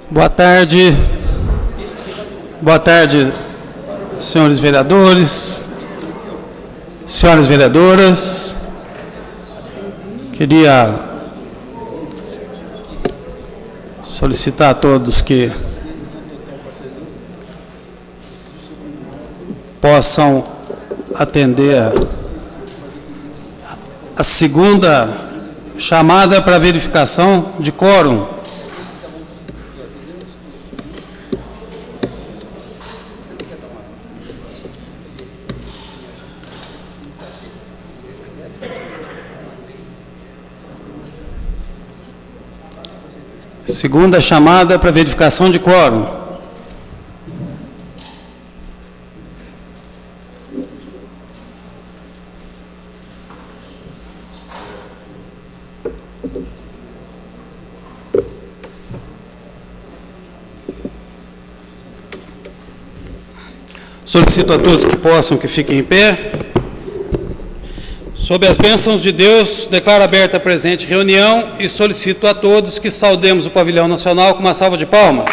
Boa tarde. Boa tarde, senhores vereadores, senhoras vereadoras. Queria solicitar a todos que possam atender a segunda chamada para verificação de quórum. Segunda chamada para verificação de quórum. Solicito a todos que possam que fiquem em pé. Sob as bênçãos de Deus, declaro aberta a presente reunião e solicito a todos que saudemos o pavilhão nacional com uma salva de palmas.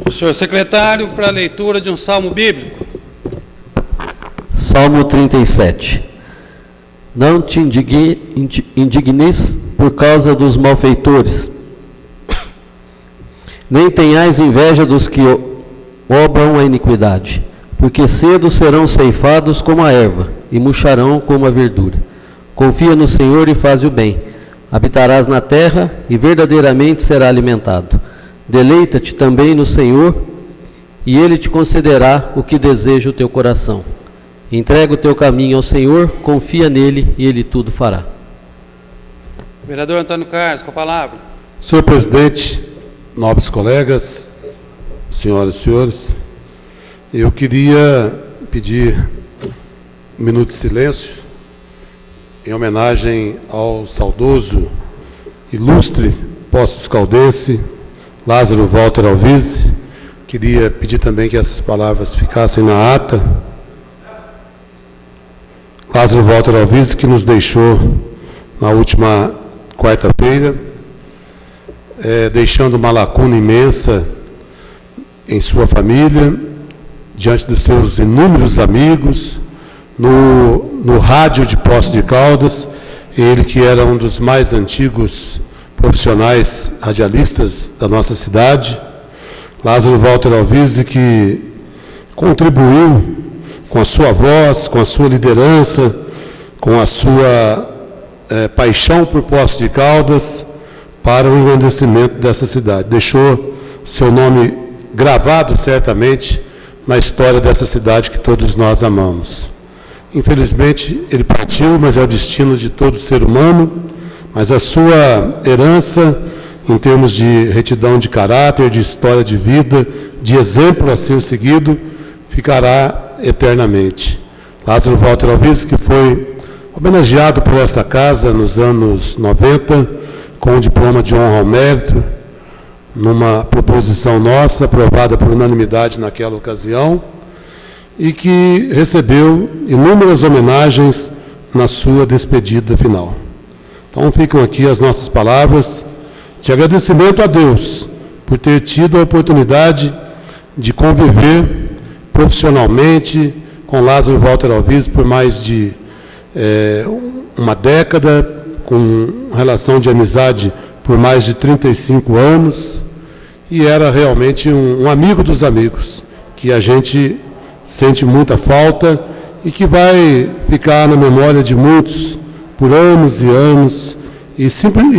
O senhor secretário, para a leitura de um salmo bíblico. Salmo 37. Não te indignes por causa dos malfeitores, nem tenhais inveja dos que obram a iniquidade, porque cedo serão ceifados como a erva, e murcharão como a verdura. Confia no Senhor e faz o bem, habitarás na terra, e verdadeiramente será alimentado. Deleita-te também no Senhor, e Ele te concederá o que deseja o teu coração. Entrega o teu caminho ao Senhor, confia nele, e Ele tudo fará. Vereador Antônio Carlos, com a palavra. Senhor presidente, nobres colegas, senhoras e senhores, eu queria pedir um minuto de silêncio em homenagem ao saudoso, ilustre Poços Caldense, Lázaro Walter Alvise. Queria pedir também que essas palavras ficassem na ata. Lázaro Walter Alvise, que nos deixou na última quarta-feira, deixando uma lacuna imensa em sua família, diante dos seus inúmeros amigos, no rádio de Poços de Caldas, ele que era um dos mais antigos profissionais radialistas da nossa cidade, Lázaro Walter Alvise, que contribuiu com a sua voz, com a sua liderança, com a sua paixão por Poços de Caldas, para o engrandecimento dessa cidade. Deixou seu nome gravado, certamente, na história dessa cidade que todos nós amamos. Infelizmente, ele partiu, mas é o destino de todo ser humano, mas a sua herança, em termos de retidão de caráter, de história de vida, de exemplo a ser seguido, ficará eternamente. Lázaro Walter Alvise, que foi homenageado por esta casa nos anos 90, com o diploma de honra ao mérito, numa proposição nossa, aprovada por unanimidade naquela ocasião, e que recebeu inúmeras homenagens na sua despedida final. Então ficam aqui as nossas palavras de agradecimento a Deus por ter tido a oportunidade de conviver profissionalmente com Lázaro Walter Alvise por mais de uma década, com relação de amizade por mais de 35 anos, e era realmente um amigo dos amigos, que a gente sente muita falta e que vai ficar na memória de muitos por anos e anos, e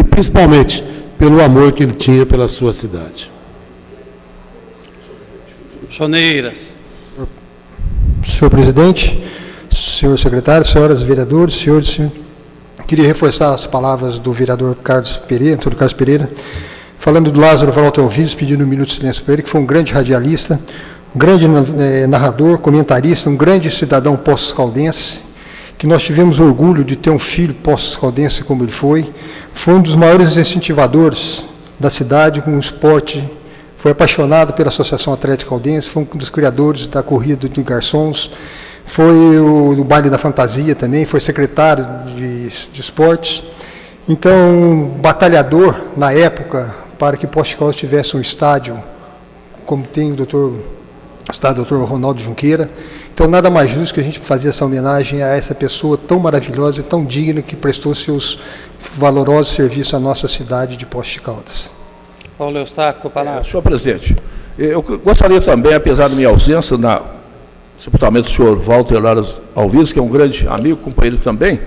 principalmente pelo amor que ele tinha pela sua cidade. Choneiras. Senhor presidente, senhor secretário, senhoras vereadores, senhores, queria reforçar as palavras do vereador Antônio Carlos Pereira, falando do Lázaro Walter Alvise, pedindo um minuto de silêncio para ele, que foi um grande radialista, um grande narrador, comentarista, um grande cidadão Poços Caldense, que nós tivemos orgulho de ter um filho Poços Caldense como ele foi um dos maiores incentivadores da cidade com o esporte, foi apaixonado pela Associação Atlética Caldense, foi um dos criadores da corrida de garçons, foi no Baile da Fantasia também, foi secretário de esportes. Então, batalhador, na época, para que Poços de Caldas tivesse um estádio, como tem o estádio Dr. Ronaldo Junqueira. Então, nada mais justo que a gente fazer essa homenagem a essa pessoa tão maravilhosa e tão digna que prestou seus valorosos serviços à nossa cidade de Poços de Caldas. Paulo Eustáquio, palavra. Senhor presidente, eu gostaria também, apesar da minha ausência, na sepultamento do senhor Walter Laras Alves, que é um grande amigo, companheiro também,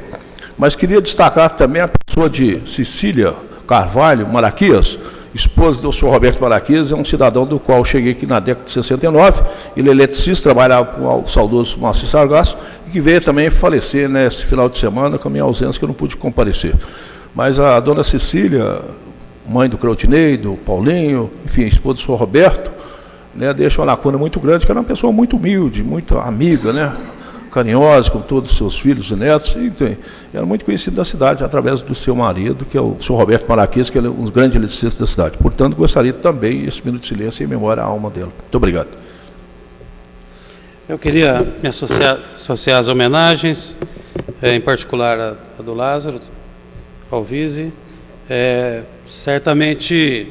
mas queria destacar também a pessoa de Cecília Carvalho Malaquias, esposa do senhor Roberto Malaquias, é um cidadão do qual eu cheguei aqui na década de 69, ele é eletricista, trabalhava com o saudoso Márcio Sargasso, e que veio também falecer nesse final de semana, com a minha ausência, que eu não pude comparecer. Mas a dona Cecília, mãe do Creutinei, do Paulinho, enfim, esposa do senhor Roberto, né, deixa uma lacuna muito grande, que era uma pessoa muito humilde, muito amiga, né, carinhosa com todos os seus filhos e netos, e era muito conhecido da cidade através do seu marido, que é o senhor Roberto Malaquias, que é um grande eletricista da cidade. Portanto, gostaria também esse minuto de silêncio em memória à alma dela. Muito obrigado. Eu queria me associar às homenagens, em particular a do Lázaro Alvise. Certamente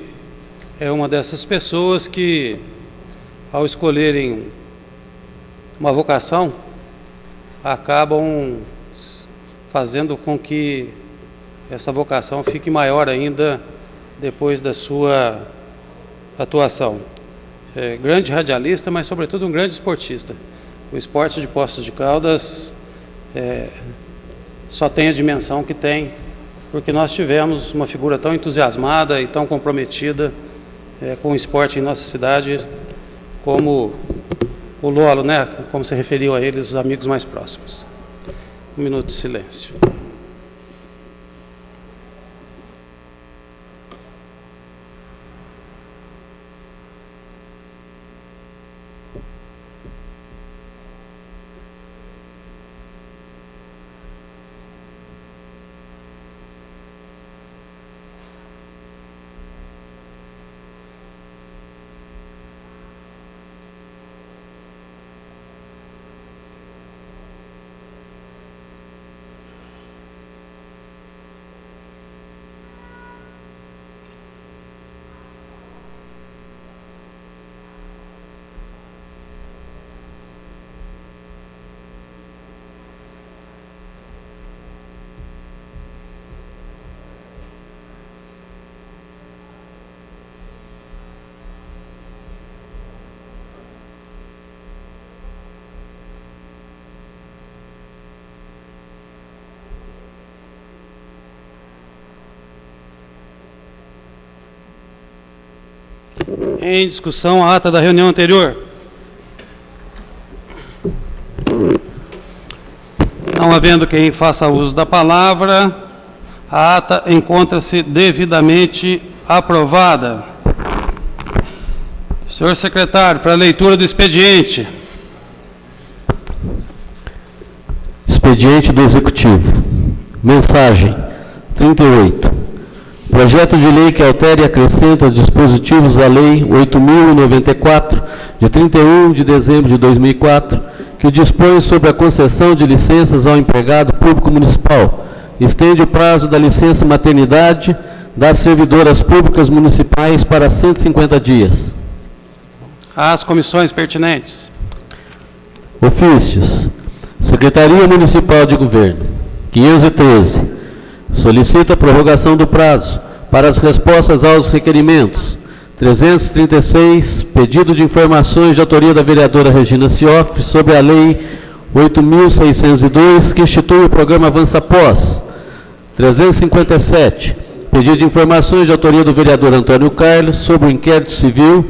é uma dessas pessoas que, ao escolherem uma vocação, acabam fazendo com que essa vocação fique maior ainda depois da sua atuação. Grande radialista, mas sobretudo um grande esportista. O esporte de Poços de Caldas só tem a dimensão que tem, porque nós tivemos uma figura tão entusiasmada e tão comprometida com o esporte em nossa cidade, como o Lolo, né? Como se referiam a eles os amigos mais próximos. Um minuto de silêncio. Em discussão, a ata da reunião anterior. Não havendo quem faça uso da palavra, a ata encontra-se devidamente aprovada. Senhor secretário, para a leitura do expediente. Expediente do Executivo. Mensagem 38. Projeto de lei que altera e acrescenta dispositivos da Lei 8.094, de 31 de dezembro de 2004, que dispõe sobre a concessão de licenças ao empregado público municipal, estende o prazo da licença maternidade das servidoras públicas municipais para 150 dias. Às comissões pertinentes. Ofícios. Secretaria Municipal de Governo, 513. Solicita a prorrogação do prazo para as respostas aos requerimentos. 336, pedido de informações de autoria da vereadora Regina Cioff sobre a Lei 8.602, que institui o programa Avança Pós. 357, pedido de informações de autoria do vereador Antônio Carlos sobre o inquérito civil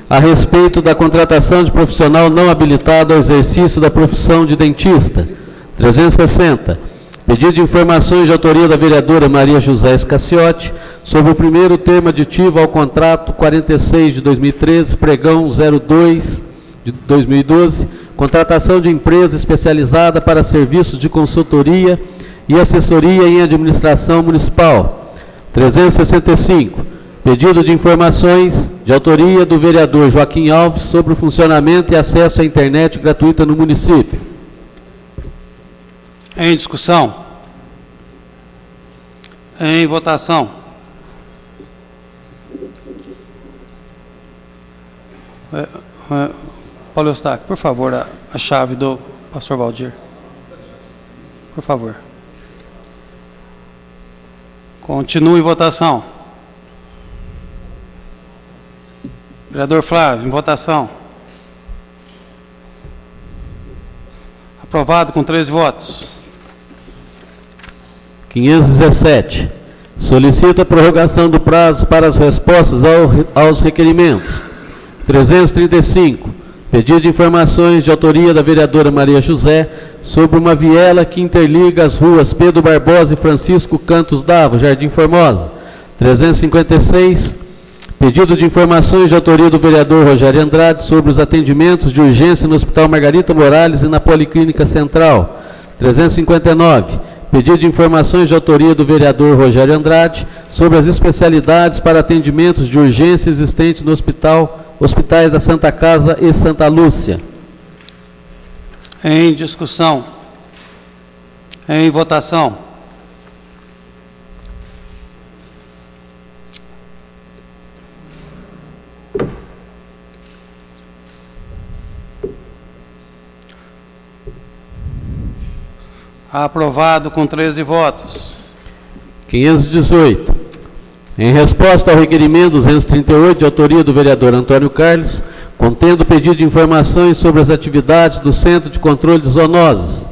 a respeito da contratação de profissional não habilitado ao exercício da profissão de dentista. 360, pedido de informações de autoria da vereadora Maria José Escaciotti sobre o primeiro termo aditivo ao contrato 46 de 2013, pregão 02 de 2012, contratação de empresa especializada para serviços de consultoria e assessoria em administração municipal. 365, pedido de informações de autoria do vereador Joaquim Alves sobre o funcionamento e acesso à internet gratuita no município. Em discussão? Em votação? Paulo Eustáquio, por favor, a chave do pastor Valdir. Por favor. Continue em votação. Vereador Flávio, em votação. Aprovado com 13 votos. 517. Solicita a prorrogação do prazo para as respostas aos requerimentos. 335. Pedido de informações de autoria da vereadora Maria José sobre uma viela que interliga as ruas Pedro Barbosa e Francisco Cantos Dava, Jardim Formosa. 356. Pedido de informações de autoria do vereador Rogério Andrade sobre os atendimentos de urgência no Hospital Margarita Morales e na Policlínica Central. 359. Pedido de informações de autoria do vereador Rogério Andrade sobre as especialidades para atendimentos de urgência existentes no hospitais da Santa Casa e Santa Lúcia. Em discussão. Em votação. Aprovado com 13 votos. 518. Em resposta ao requerimento 238, de autoria do vereador Antônio Carlos, contendo pedido de informações sobre as atividades do Centro de Controle de Zoonoses.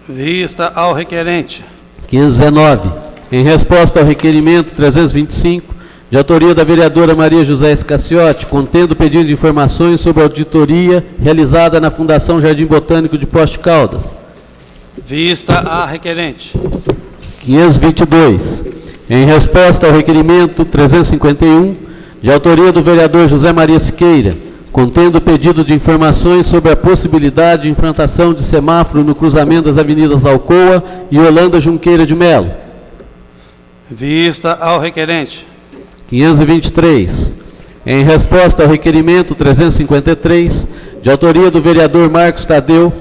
Vista ao requerente. 519. Em resposta ao requerimento 325, de autoria da vereadora Maria José Escaciotti, contendo pedido de informações sobre a auditoria realizada na Fundação Jardim Botânico de Poços de Caldas. Vista a requerente. 522. Em resposta ao requerimento 351, de autoria do vereador José Maria Siqueira, contendo pedido de informações sobre a possibilidade de implantação de semáforo no cruzamento das avenidas Alcoa e Holanda Junqueira de Melo. Vista ao requerente. 523. Em resposta ao requerimento 353, de autoria do vereador Marcos Tadeu,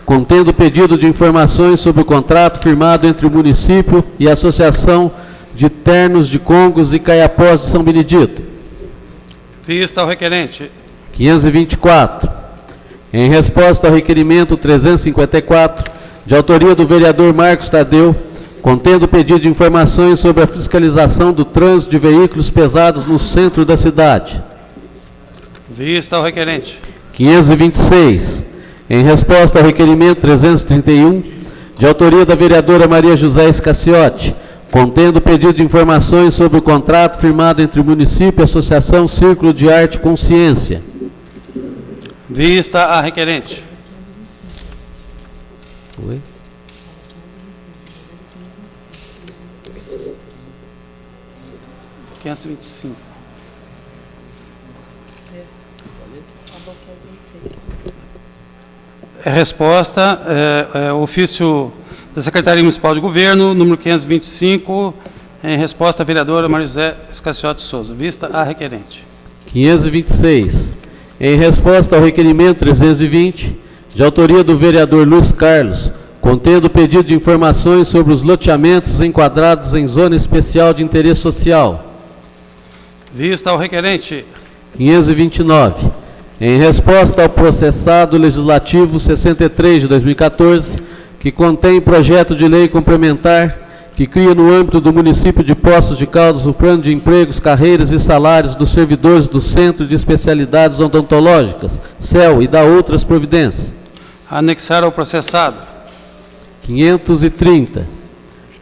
contendo pedido de informações sobre o contrato firmado entre o município e a Associação de Ternos de Congos e Caiapós de São Benedito. Vista ao requerente. 524. Em resposta ao requerimento 354, de autoria do vereador Marcos Tadeu, contendo pedido de informações sobre a fiscalização do trânsito de veículos pesados no centro da cidade. Vista ao requerente. 526. Em resposta ao requerimento 331, de autoria da vereadora Maria José Escaciotti, contendo pedido de informações sobre o contrato firmado entre o município e a Associação Círculo de Arte e Consciência. Vista a requerente. Oi? (525). Resposta, ofício da Secretaria Municipal de Governo, número 525, em resposta à vereadora Maria José Escaciotti Souza. Vista a requerente. 526. Em resposta ao requerimento 320, de autoria do vereador Luiz Carlos, contendo pedido de informações sobre os loteamentos enquadrados em zona especial de interesse social. Vista ao requerente. 529. Em resposta ao processado legislativo 63 de 2014, que contém projeto de lei complementar que cria no âmbito do município de Poços de Caldas o plano de empregos, carreiras e salários dos servidores do Centro de Especialidades Odontológicas, CEL, e da outras providências. Anexar ao processado. 530.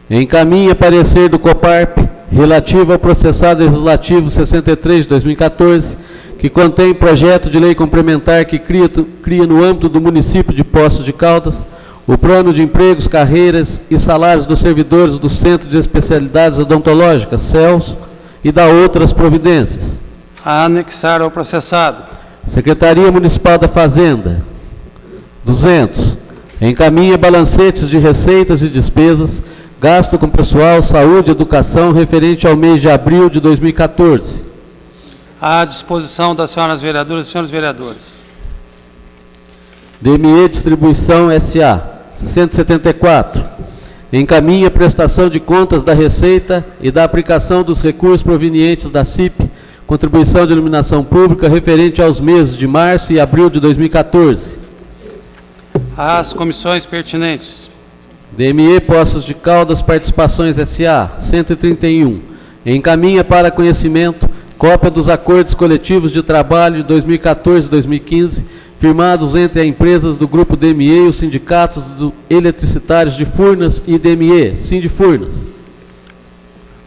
Encaminha parecer do COPARP relativo ao processado legislativo 63 de 2014, que contém projeto de lei complementar que cria no âmbito do município de Poços de Caldas o plano de empregos, carreiras e salários dos servidores do Centro de Especialidades Odontológicas, CELS, e da outras providências. Anexar ao processado. Secretaria Municipal da Fazenda. 200. Encaminha balancetes de receitas e despesas, gasto com pessoal, saúde e educação referente ao mês de abril de 2014. À disposição das senhoras vereadoras e senhores vereadores. DME Distribuição S.A. 174. Encaminha a prestação de contas da Receita e da aplicação dos recursos provenientes da CIP, Contribuição de Iluminação Pública, referente aos meses de março e abril de 2014. Às comissões pertinentes. DME Poços de Caldas Participações S.A. 131. Encaminha para conhecimento cópia dos acordos coletivos de trabalho de 2014 e 2015, firmados entre as empresas do Grupo DME e os sindicatos eletricitários de Furnas e DME, Sindifurnas.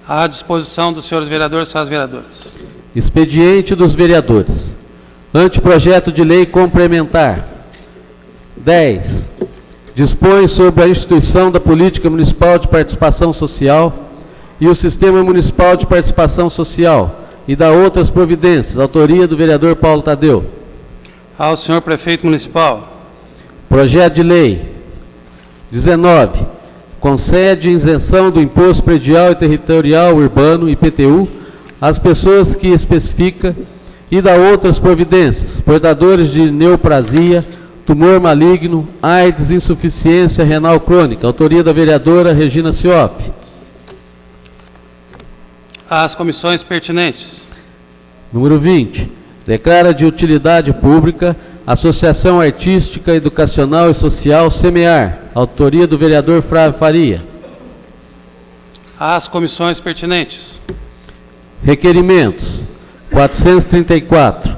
À disposição dos senhores vereadores e senhoras vereadoras. Expediente dos vereadores. Anteprojeto de lei complementar. 10. Dispõe sobre a instituição da Política Municipal de Participação Social e o Sistema Municipal de Participação Social e dá outras providências. Autoria do vereador Paulo Tadeu. Ao senhor prefeito municipal. Projeto de lei. 19. Concede isenção do Imposto Predial e Territorial Urbano, IPTU, às pessoas que especifica e dá outras providências. Portadores de neoplasia, tumor maligno, AIDS, insuficiência renal crônica. Autoria da vereadora Regina Cioff. Às comissões pertinentes. Número 20. Declara de utilidade pública Associação Artística, Educacional e Social SEMEAR. Autoria do vereador Flávio Faria. Às comissões pertinentes. Requerimentos. 434.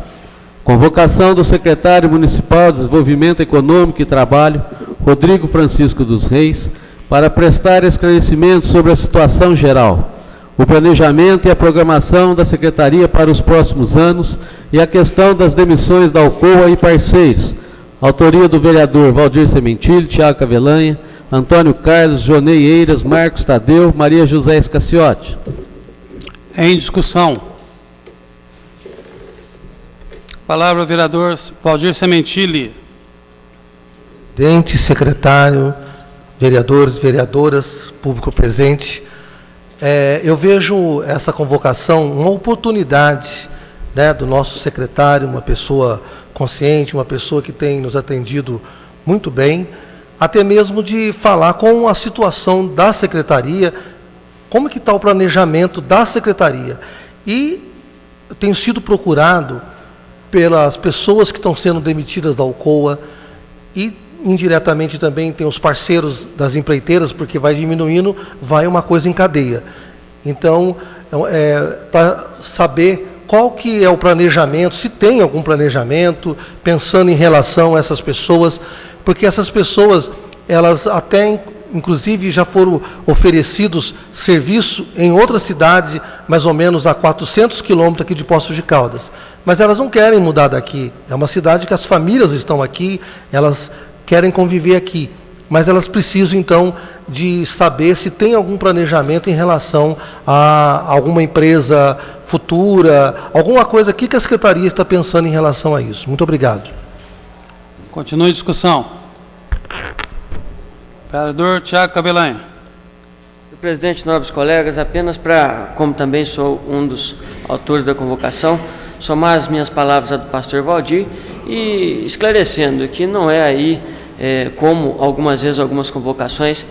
Convocação do secretário municipal de Desenvolvimento Econômico e Trabalho, Rodrigo Francisco dos Reis, para prestar esclarecimentos sobre a situação geral, o planejamento e a programação da Secretaria para os próximos anos e a questão das demissões da Alcoa e parceiros. Autoria do vereador Valdir Sementilho, Tiago Cavelanha, Antônio Carlos, Jonei Eiras, Marcos Tadeu, Maria José Escaciotti. Em discussão. Palavra ao vereador Valdir Sementilho. Presidente, secretário, vereadores, vereadoras, público presente. Eu vejo essa convocação uma oportunidade, né, do nosso secretário, uma pessoa consciente, uma pessoa que tem nos atendido muito bem, até mesmo de falar com a situação da secretaria, como que está o planejamento da secretaria. E eu tenho sido procurado pelas pessoas que estão sendo demitidas da Alcoa e indiretamente também tem os parceiros das empreiteiras, porque vai diminuindo, vai uma coisa em cadeia. Então, para saber qual que é o planejamento, se tem algum planejamento, pensando em relação a essas pessoas, porque essas pessoas, elas até, inclusive, já foram oferecidos serviço em outra cidade, mais ou menos a 400 quilômetros aqui de Poços de Caldas. Mas elas não querem mudar daqui. É uma cidade que as famílias estão aqui, elas querem conviver aqui, mas elas precisam, então, de saber se tem algum planejamento em relação a alguma empresa futura, alguma coisa aqui que a Secretaria está pensando em relação a isso. Muito obrigado. Continue a discussão. Vereador Tiago Cavelanha. Presidente, nobres colegas, apenas para, como também sou um dos autores da convocação, somar as minhas palavras à do pastor Valdir e esclarecendo que não é aí, como algumas vezes algumas convocações,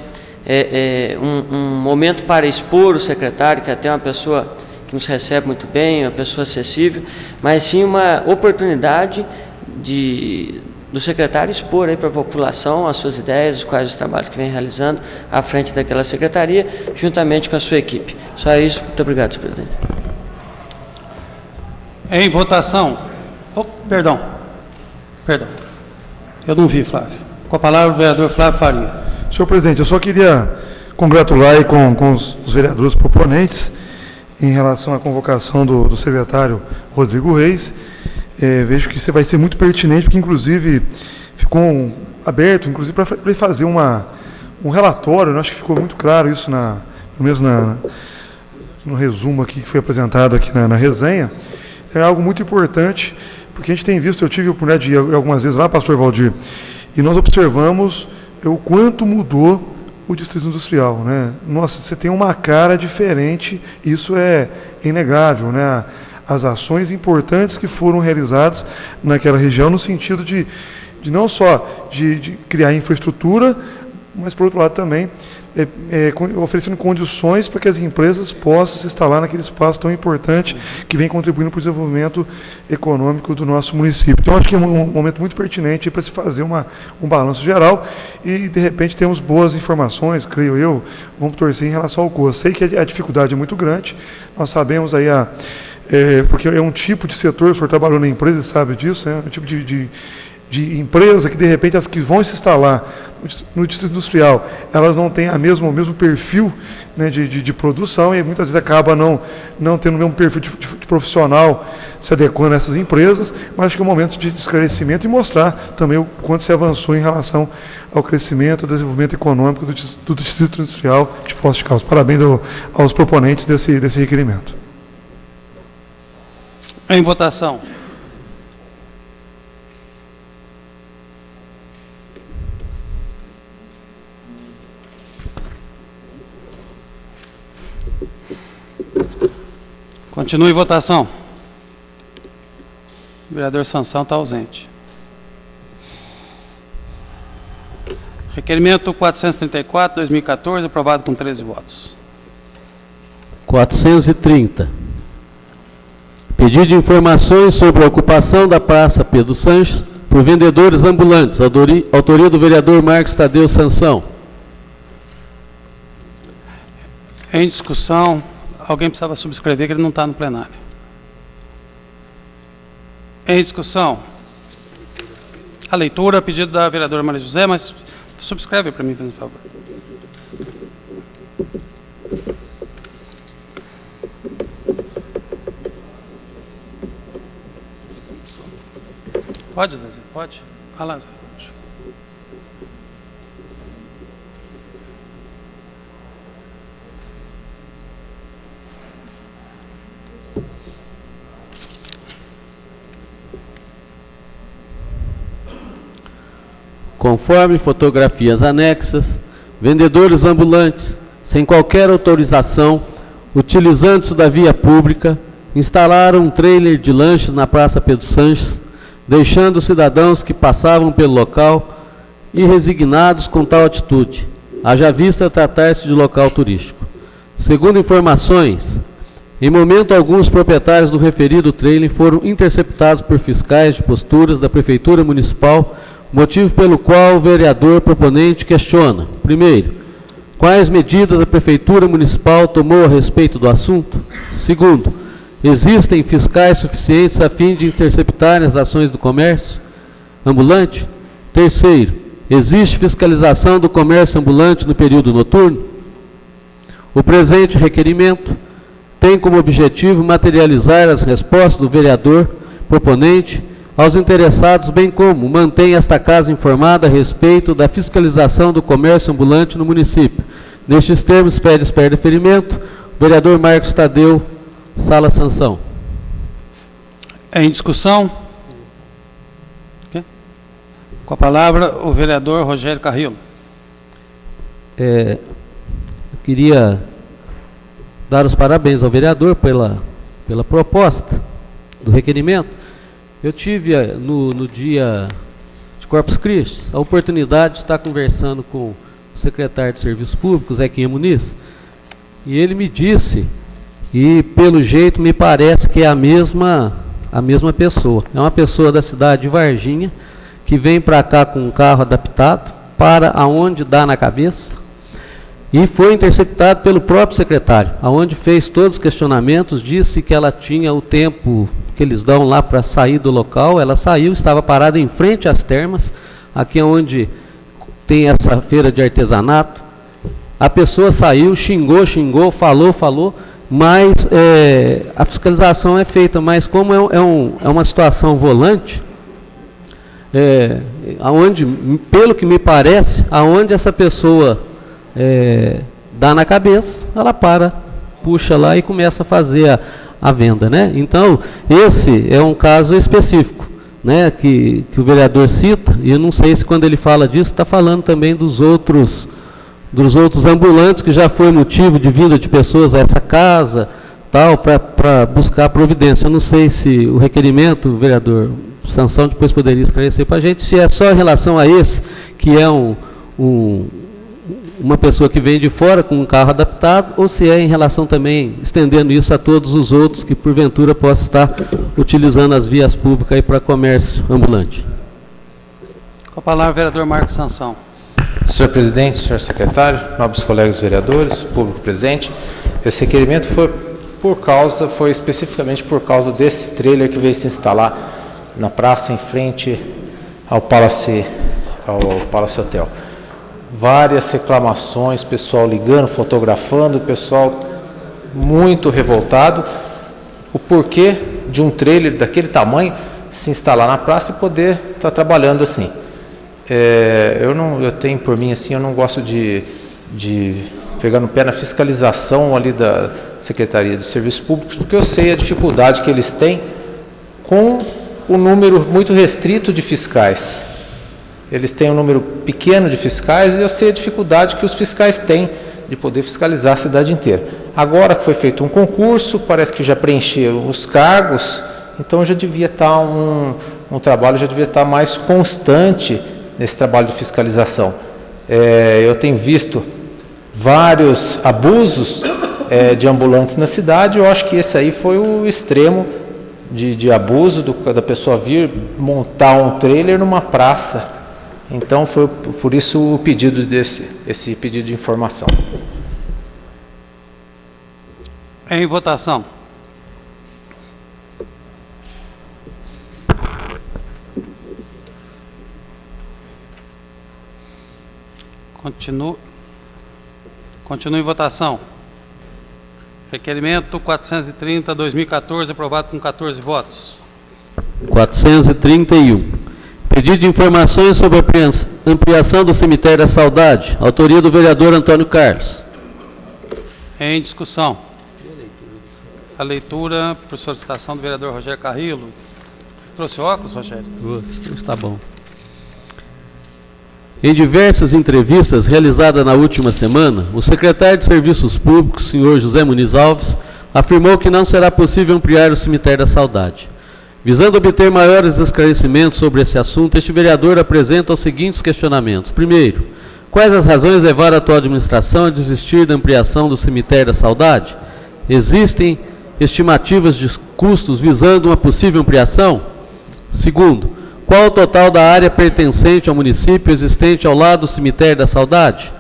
um momento para expor o secretário, que até é uma pessoa que nos recebe muito bem, uma pessoa acessível, mas sim uma oportunidade do secretário expor aí para a população as suas ideias, os quais os trabalhos que vem realizando à frente daquela secretaria, juntamente com a sua equipe. Só isso. Muito obrigado, senhor presidente. Em votação. Perdão. Eu não vi, Flávio. Com a palavra o vereador Flávio Faria. Senhor presidente, eu só queria congratular aí com os vereadores proponentes em relação à convocação do secretário Rodrigo Reis. Vejo que você vai ser muito pertinente, porque inclusive ficou aberto, inclusive para ele fazer um relatório. Eu acho que ficou muito claro isso no resumo aqui que foi apresentado aqui na resenha. É algo muito importante, porque a gente tem visto, eu tive a oportunidade de ir algumas vezes lá, pastor Valdir, e nós observamos o quanto mudou o distrito industrial, né? Nossa, você tem uma cara diferente, isso é inegável, né? As ações importantes que foram realizadas naquela região, no sentido de não só de criar infraestrutura mas, por outro lado, também oferecendo condições para que as empresas possam se instalar naquele espaço tão importante que vem contribuindo para o desenvolvimento econômico do nosso município. Então, acho que é um momento muito pertinente para se fazer um balanço geral e, de repente, temos boas informações, creio eu, vamos torcer em relação ao custo. Sei que a dificuldade é muito grande, nós sabemos aí, porque é um tipo de setor, o senhor trabalhou na empresa e sabe disso, um tipo de empresa que, de repente, as que vão se instalar no distrito industrial, elas não têm o mesmo perfil, né, de produção, e muitas vezes acaba não tendo o mesmo perfil de profissional se adequando a essas empresas, mas acho que é um momento de esclarecimento e mostrar também o quanto se avançou em relação ao crescimento, ao desenvolvimento econômico do distrito industrial de Poços de Caldas. Parabéns aos proponentes desse requerimento. Em votação. Continue em votação. O vereador Sansão está ausente. Requerimento 434, 2014, aprovado com 13 votos. 430. Pedido de informações sobre a ocupação da Praça Pedro Sanches por vendedores ambulantes. Autoria do vereador Marcos Tadeu Sansão. Em discussão. Alguém precisava subscrever que ele não está no plenário. Em discussão. A leitura, pedido da vereadora Maria José, mas subscreve para mim, por favor. Pode, Zezé, pode. Vai lá, Zé. Conforme fotografias anexas, vendedores ambulantes, sem qualquer autorização, utilizando-se da via pública, instalaram um trailer de lanches na Praça Pedro Sanches, deixando os cidadãos que passavam pelo local irresignados com tal atitude, haja vista tratar-se de local turístico. Segundo informações, em momento algum, os proprietários do referido trailer foram interceptados por fiscais de posturas da Prefeitura Municipal, motivo pelo qual o vereador proponente questiona: primeiro, quais medidas a Prefeitura Municipal tomou a respeito do assunto? Segundo, existem fiscais suficientes a fim de interceptarem as ações do comércio ambulante? Terceiro, existe fiscalização do comércio ambulante no período noturno? O presente requerimento tem como objetivo materializar as respostas do vereador proponente aos interessados, bem como mantém esta casa informada a respeito da fiscalização do comércio ambulante no município. Nestes termos, pede deferimento o vereador Marcos Tadeu Sala Sansão. Em discussão? Com a palavra, o vereador Rogério Carrillo. Eu queria dar os parabéns ao vereador pela proposta do requerimento. Eu tive, no dia de Corpus Christi, a oportunidade de estar conversando com o secretário de Serviços Públicos, Zequinha Muniz, e ele me disse, e pelo jeito me parece que é a mesma pessoa. É uma pessoa da cidade de Varginha, que vem para cá com um carro adaptado, para aonde dá na cabeça, e foi interceptado pelo próprio secretário, aonde fez todos os questionamentos, disse que ela tinha o tempo que eles dão lá para sair do local. Ela saiu, estava parada em frente às termas, aqui é onde tem essa feira de artesanato. A pessoa saiu, xingou, falou, mas a fiscalização é feita, mas como é uma situação volante, aonde, pelo que me parece, aonde essa pessoa dá na cabeça, ela para, puxa lá e começa a fazer a venda, né? Então, esse é um caso específico, né, que o vereador cita, e eu não sei se quando ele fala disso, está falando também dos outros ambulantes, que já foi motivo de vinda de pessoas a essa casa, tal, para buscar providência. Eu não sei se o requerimento, o vereador Sansão depois poderia esclarecer para a gente, se é só em relação a esse, que é um uma pessoa que vem de fora com um carro adaptado, ou se é em relação também, estendendo isso a todos os outros que porventura possam estar utilizando as vias públicas para comércio ambulante. Com a palavra, o vereador Marcos Sansão. Senhor presidente, senhor secretário, nobres colegas vereadores, público presente, esse requerimento foi especificamente por causa desse trailer que veio se instalar na praça em frente ao Palace Hotel. Várias reclamações, pessoal ligando, fotografando, pessoal muito revoltado. O porquê de um trailer daquele tamanho se instalar na praça e poder estar trabalhando assim. Eu tenho por mim assim, eu não gosto de pegar no pé na fiscalização ali da Secretaria de Serviços Públicos, porque eu sei a dificuldade que eles têm com o número muito restrito de fiscais. Eles têm um número pequeno de fiscais e eu sei a dificuldade que os fiscais têm de poder fiscalizar a cidade inteira. Agora que foi feito um concurso, parece que já preencheram os cargos, então já devia estar um trabalho, já devia estar mais constante nesse trabalho de fiscalização. Eu tenho visto vários abusos de ambulantes na cidade, eu acho que esse aí foi o extremo de abuso da pessoa vir montar um trailer numa praça. Então foi por isso o pedido esse pedido de informação. Em votação. Continua em votação. Requerimento 430/2014, aprovado com 14 votos. 431. Pedido de informações sobre a ampliação do cemitério da Saudade. Autoria do vereador Antônio Carlos. Em discussão. A leitura por solicitação do vereador Rogério Carrillo. Você trouxe óculos, Rogério? Está bom. Em diversas entrevistas realizadas na última semana, o secretário de Serviços Públicos, senhor José Muniz Alves, afirmou que não será possível ampliar o cemitério da Saudade. Visando obter maiores esclarecimentos sobre esse assunto, este vereador apresenta os seguintes questionamentos. Primeiro, quais as razões levaram a atual administração a desistir da ampliação do cemitério da Saudade? Existem estimativas de custos visando uma possível ampliação? Segundo, qual o total da área pertencente ao município existente ao lado do cemitério da Saudade?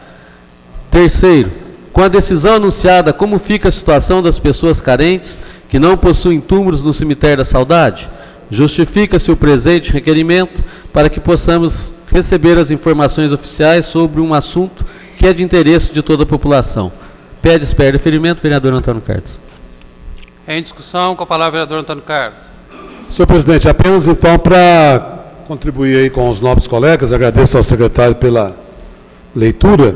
Terceiro, com a decisão anunciada, como fica a situação das pessoas carentes que não possuem túmulos no cemitério da Saudade? Justifica-se o presente requerimento para que possamos receber as informações oficiais sobre um assunto que é de interesse de toda a população. Pede espera de referimento, vereador Antônio Carlos. Em discussão, com a palavra, vereador Antônio Carlos. Senhor presidente, apenas então para contribuir aí com os nobres colegas, agradeço ao secretário pela leitura.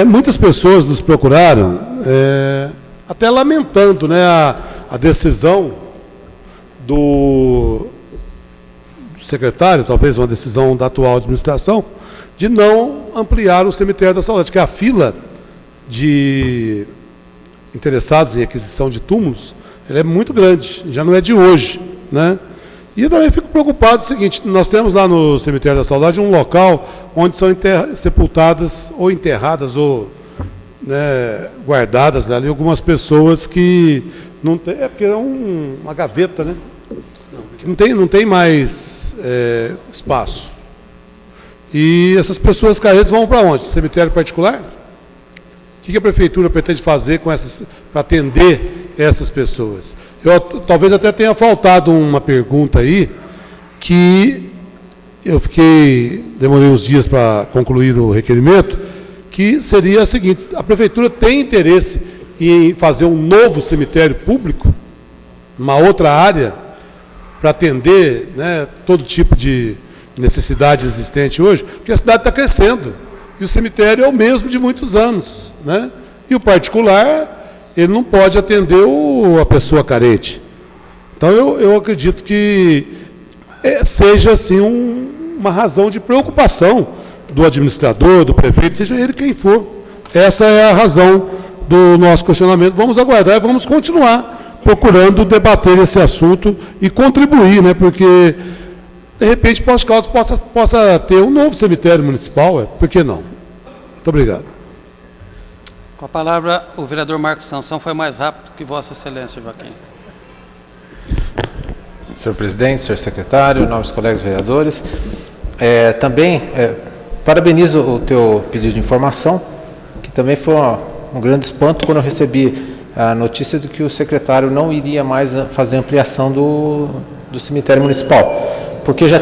Muitas pessoas nos procuraram, até lamentando, né, a decisão do secretário, talvez uma decisão da atual administração, de não ampliar o cemitério da Saudade, que a fila de interessados em aquisição de túmulos, ela é muito grande, já não é de hoje, né? E eu também fico preocupado com o seguinte, nós temos lá no cemitério da Saudade um local onde são sepultadas ou enterradas ou, né, guardadas ali algumas pessoas que não tem, porque é uma gaveta, né? Que não tem mais espaço. E essas pessoas carentes vão para onde? Cemitério particular? O que a prefeitura pretende fazer com para atender essas pessoas? Talvez até tenha faltado uma pergunta aí, que eu demorei uns dias para concluir o requerimento, que seria a seguinte: a prefeitura tem interesse em fazer um novo cemitério público, uma outra área, para atender, né, todo tipo de necessidade existente hoje, porque a cidade está crescendo, e o cemitério é o mesmo de muitos anos, né? E o particular, ele não pode atender a pessoa carente. Então, eu acredito que seja, assim, uma razão de preocupação do administrador, do prefeito, seja ele quem for. Essa é a razão do nosso questionamento. Vamos aguardar e vamos continuar procurando debater esse assunto e contribuir, né? Porque, de repente, Poços de Caldas possa ter um novo cemitério municipal, por que não? Muito obrigado. Com a palavra, o vereador Marcos Sansão foi mais rápido que Vossa Excelência, Joaquim. Senhor presidente, senhor secretário, nobres colegas vereadores, também parabenizo o teu pedido de informação, que também foi um grande espanto quando eu recebi a notícia de que o secretário não iria mais fazer ampliação do cemitério municipal, porque já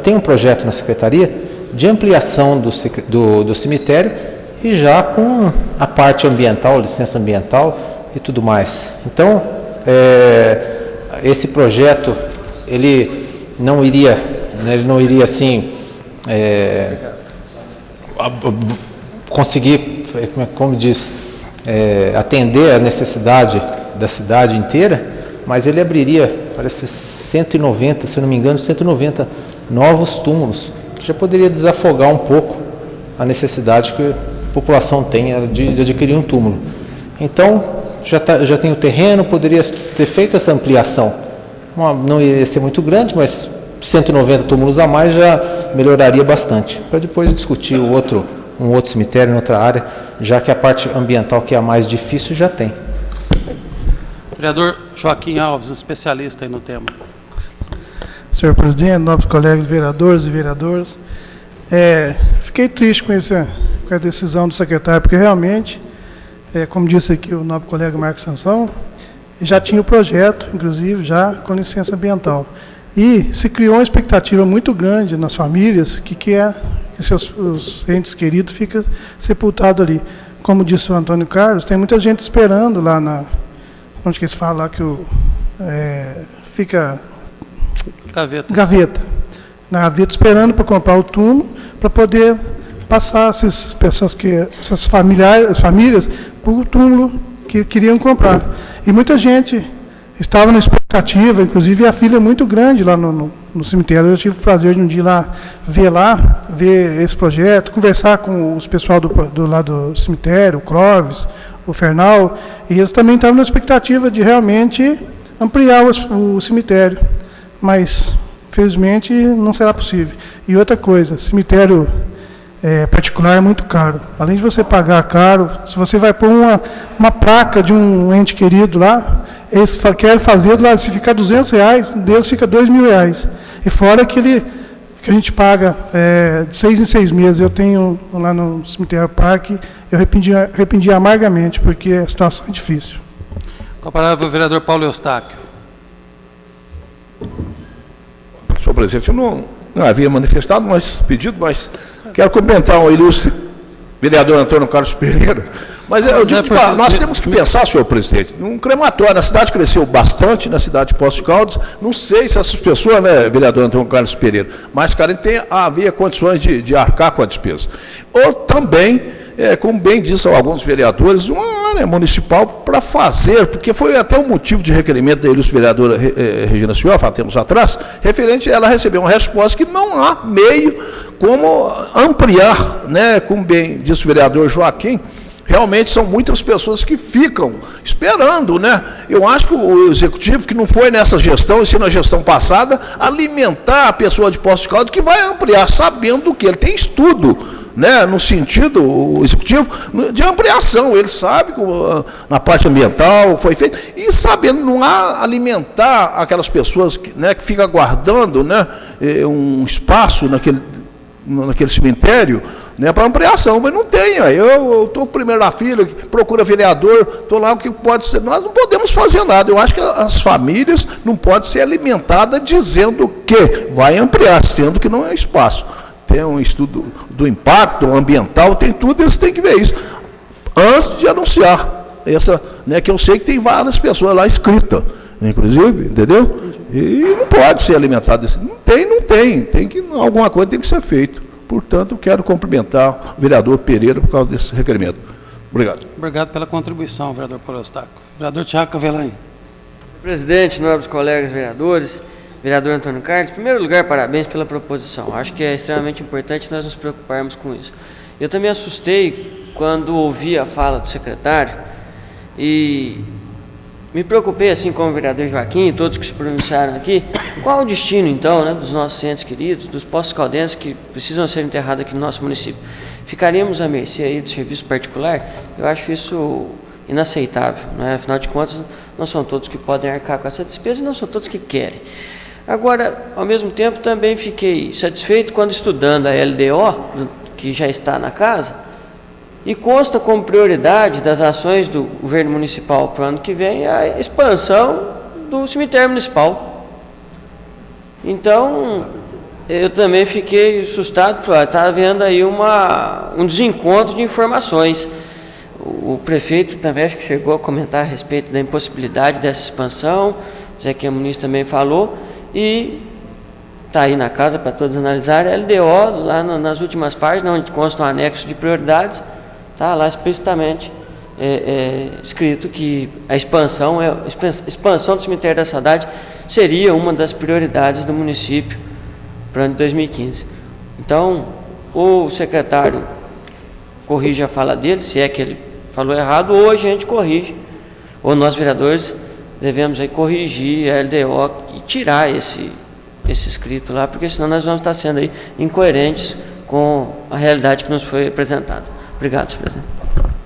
tem um projeto na secretaria de ampliação do cemitério e já com a parte ambiental, licença ambiental e tudo mais. Então, esse projeto, ele não iria assim, conseguir, como diz, atender a necessidade da cidade inteira, mas ele abriria, parece 190, se não me engano, 190 novos túmulos, que já poderia desafogar um pouco a necessidade que a população tem de adquirir um túmulo. Então, já tem o terreno, poderia ter feito essa ampliação. Não ia ser muito grande, mas 190 túmulos a mais já melhoraria bastante, para depois discutir um outro cemitério em outra área, já que a parte ambiental, que é a mais difícil, já tem. Vereador Joaquim Alves, um especialista aí no tema. Senhor presidente, nobres colegas vereadores e vereadoras, fiquei triste com a decisão do secretário, porque realmente, como disse aqui o nobre colega Marcos Sansão, já tinha o projeto, inclusive, já com licença ambiental. E se criou uma expectativa muito grande nas famílias que seus entes queridos ficam sepultados ali. Como disse o Antônio Carlos, tem muita gente esperando lá onde que eles falam lá que fica... Gaveta. Na gaveta, esperando para comprar o túmulo, para poder passar essas famílias para o túmulo que queriam comprar. E muita gente estava na expectativa, inclusive a fila é muito grande lá no cemitério. Eu tive o prazer de um dia ver esse projeto, conversar com os pessoal do lado do cemitério, o Clóvis, o Fernal, e eles também estavam na expectativa de realmente ampliar o cemitério. Mas, infelizmente, não será possível. E outra coisa, cemitério particular é muito caro. Além de você pagar caro, se você vai pôr uma placa de um ente querido lá, eles querem fazer, lá, se ficar R$200, deles fica R$2.000. E fora que a gente paga de 6 em 6 meses. Eu tenho lá no cemitério Parque, eu arrependi amargamente, porque a situação é difícil. Com a palavra o vereador Paulo Eustáquio. Senhor presidente, eu não havia manifestado pedido, mas quero cumprimentar o ilustre vereador Antônio Carlos Pereira. Mas eu digo que nós temos que pensar, senhor presidente, num crematório. A cidade cresceu bastante, na cidade de Poços de Caldas. Não sei se essas pessoas, né, vereador Antônio Carlos Pereira, mas havia condições de arcar com a despesa. Ou também, como bem disse alguns vereadores, uma área municipal para fazer, porque foi até um motivo de requerimento da ilustre vereadora Regina Cioff, há tempos atrás, referente a ela receber uma resposta que não há meio como ampliar, né, como bem disse o vereador Joaquim. Realmente são muitas pessoas que ficam esperando, né? Eu acho que o executivo, que não foi nessa gestão, e sim na gestão passada, alimentar a pessoa de Poços de Caldas, que vai ampliar, sabendo que ele tem estudo, né, no sentido, o executivo, de ampliação. Ele sabe que na parte ambiental foi feito, e sabendo não há alimentar aquelas pessoas que ficam aguardando, né, um espaço naquele cemitério, né, para ampliação, mas não tem. Eu estou primeiro na fila, procura vereador, estou lá, o que pode ser. Nós não podemos fazer nada. Eu acho que as famílias não podem ser alimentadas dizendo que vai ampliar, sendo que não é espaço. Tem um estudo do impacto ambiental, tem tudo, eles têm que ver isso antes de anunciar. Que eu sei que tem várias pessoas lá inscritas, inclusive, entendeu? E não pode ser alimentado assim. Não tem. Alguma coisa tem que ser feito. Portanto, quero cumprimentar o vereador Pereira por causa desse requerimento. Obrigado. Obrigado pela contribuição, vereador Paulo Eustáquio. Vereador Tiago Cavelanho. Presidente, nobres colegas vereadores, vereador Antônio Carlos, em primeiro lugar, parabéns pela proposição. Acho que é extremamente importante nós nos preocuparmos com isso. Eu também assustei quando ouvi a fala do secretário e me preocupei, assim como o vereador Joaquim e todos que se pronunciaram aqui, qual o destino, então, né, dos nossos entes queridos, dos poços caldenses que precisam ser enterrados aqui no nosso município. ficaríamos à mercê aí do serviço particular, eu acho isso inaceitável, né? Afinal de contas, não são todos que podem arcar com essa despesa e não são todos que querem. Agora, ao mesmo tempo, também fiquei satisfeito quando, estudando a LDO, que já está na casa, e consta como prioridade das ações do governo municipal para o ano que vem a expansão do cemitério municipal. Então, eu também fiquei assustado, falei, está havendo aí um desencontro de informações. O prefeito também acho que chegou a comentar a respeito da impossibilidade dessa expansão, Zé Muniz também falou, e está aí na casa para todos analisarem, a LDO, lá nas últimas páginas, onde consta um anexo de prioridades, está lá explicitamente escrito que a expansão do cemitério da Saudade seria uma das prioridades do município para o ano de 2015. Então, o secretário corrige a fala dele, se é que ele falou errado, ou a gente corrige, ou nós vereadores devemos aí corrigir a LDO e tirar esse escrito lá, porque senão nós vamos estar sendo aí incoerentes com a realidade que nos foi apresentada. Obrigado, senhor presidente.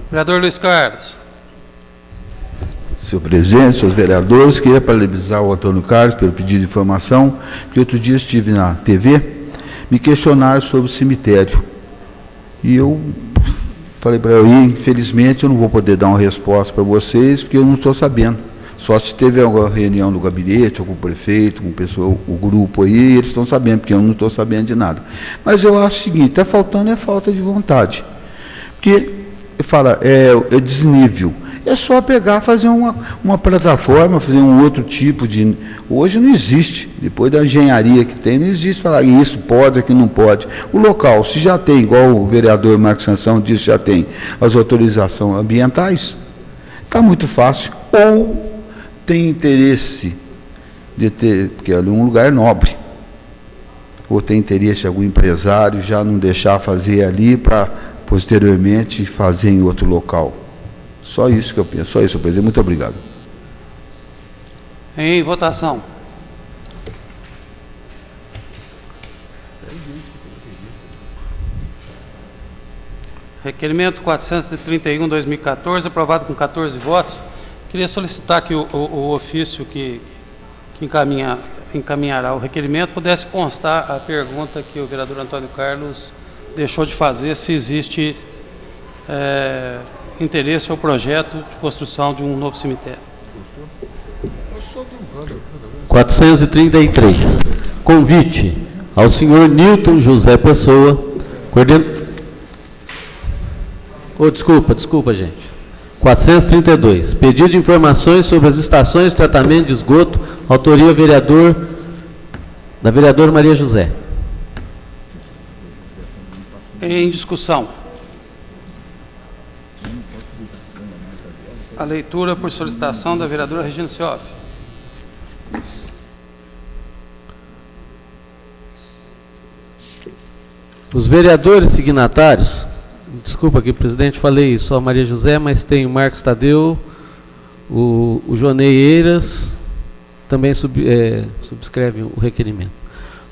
Vereador Luiz Carlos. Senhor presidente, senhores vereadores, queria parabenizar o Antônio Carlos pelo pedido de informação, porque outro dia estive na TV, me questionaram sobre o cemitério. E eu falei para ele, infelizmente eu não vou poder dar uma resposta para vocês, porque eu não estou sabendo. Só se teve alguma reunião no gabinete, algum prefeito, com pessoa, o grupo aí, eles estão sabendo, porque eu não estou sabendo de nada. Mas eu acho o seguinte, está faltando falta de vontade. Porque, fala, é desnível. É só pegar, fazer uma plataforma, fazer um outro tipo de... Hoje não existe, depois da engenharia que tem, não existe falar isso pode, aqui não pode. O local, se já tem, igual o vereador Marcos Sansão disse, já tem as autorizações ambientais, está muito fácil. Ou tem interesse de ter, porque ali é um lugar nobre, ou tem interesse de algum empresário já não deixar fazer ali para posteriormente fazer em outro local. Só isso que eu penso, só isso, presidente. Muito obrigado. Em votação. Requerimento 431/2014, aprovado com 14 votos. Queria solicitar que o ofício que encaminhará o requerimento pudesse constar a pergunta que o vereador Antônio Carlos deixou de fazer, se existe interesse ou projeto de construção de um novo cemitério. 433. Convite ao senhor Nilton José Pessoa, coordenador... Desculpa, gente. 432. Pedido de informações sobre as estações de tratamento de esgoto, autoria da vereadora Maria José. Em discussão. A leitura por solicitação da vereadora Regina Cioff. Os vereadores signatários, desculpa aqui, presidente, falei só Maria José, mas tem o Marcos Tadeu, o Jonei Eiras, também subscreve o requerimento.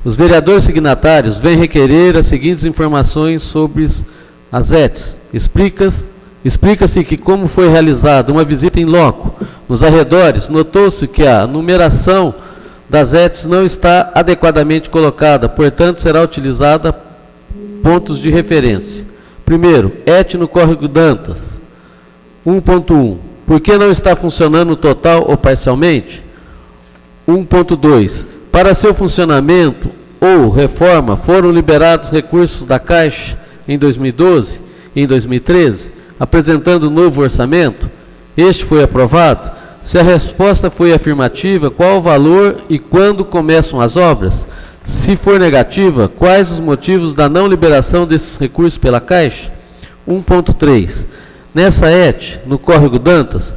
Os vereadores signatários vêm requerer as seguintes informações sobre as ETs. Explica-se que, como foi realizada uma visita em loco nos arredores, notou-se que a numeração das ETs não está adequadamente colocada, portanto, será utilizada pontos de referência. Primeiro, ET no Córrego Dantas, 1.1. Por que não está funcionando total ou parcialmente? 1.2. Para seu funcionamento ou reforma, foram liberados recursos da Caixa em 2012 e em 2013, apresentando novo orçamento? Este foi aprovado? Se a resposta foi afirmativa, qual o valor e quando começam as obras? Se for negativa, quais os motivos da não liberação desses recursos pela Caixa? 1.3. Nessa ET, no Córrego Dantas,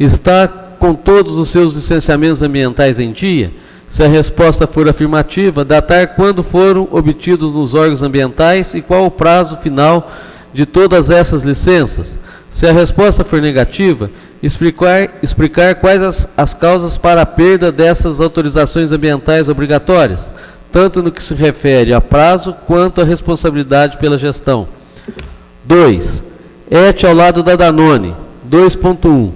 está com todos os seus licenciamentos ambientais em dia? Se a resposta for afirmativa, datar quando foram obtidos nos órgãos ambientais e qual o prazo final de todas essas licenças. Se a resposta for negativa, explicar quais as causas para a perda dessas autorizações ambientais obrigatórias, tanto no que se refere a prazo quanto à responsabilidade pela gestão. 2. ET ao lado da Danone. 2.1.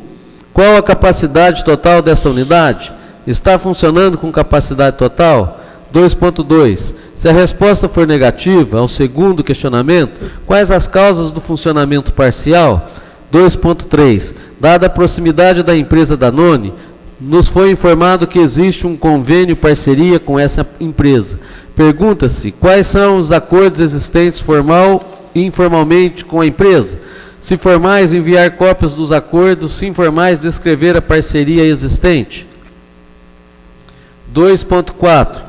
Qual a capacidade total dessa unidade? Está funcionando com capacidade total? 2.2. Se a resposta for negativa ao segundo questionamento, quais as causas do funcionamento parcial? 2.3. Dada a proximidade da empresa Danone, nos foi informado que existe um convênio parceria com essa empresa. Pergunta-se quais são os acordos existentes formal e informalmente com a empresa. Se formais, enviar cópias dos acordos. Se informais, descrever a parceria existente. 2.4.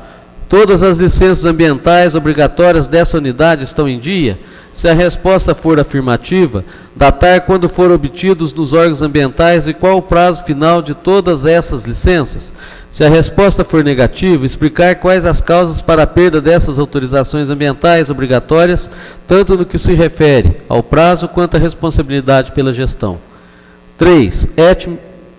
Todas as licenças ambientais obrigatórias dessa unidade estão em dia? Se a resposta for afirmativa, datar quando foram obtidos nos órgãos ambientais e qual o prazo final de todas essas licenças. Se a resposta for negativa, explicar quais as causas para a perda dessas autorizações ambientais obrigatórias, tanto no que se refere ao prazo quanto à responsabilidade pela gestão. 3. ET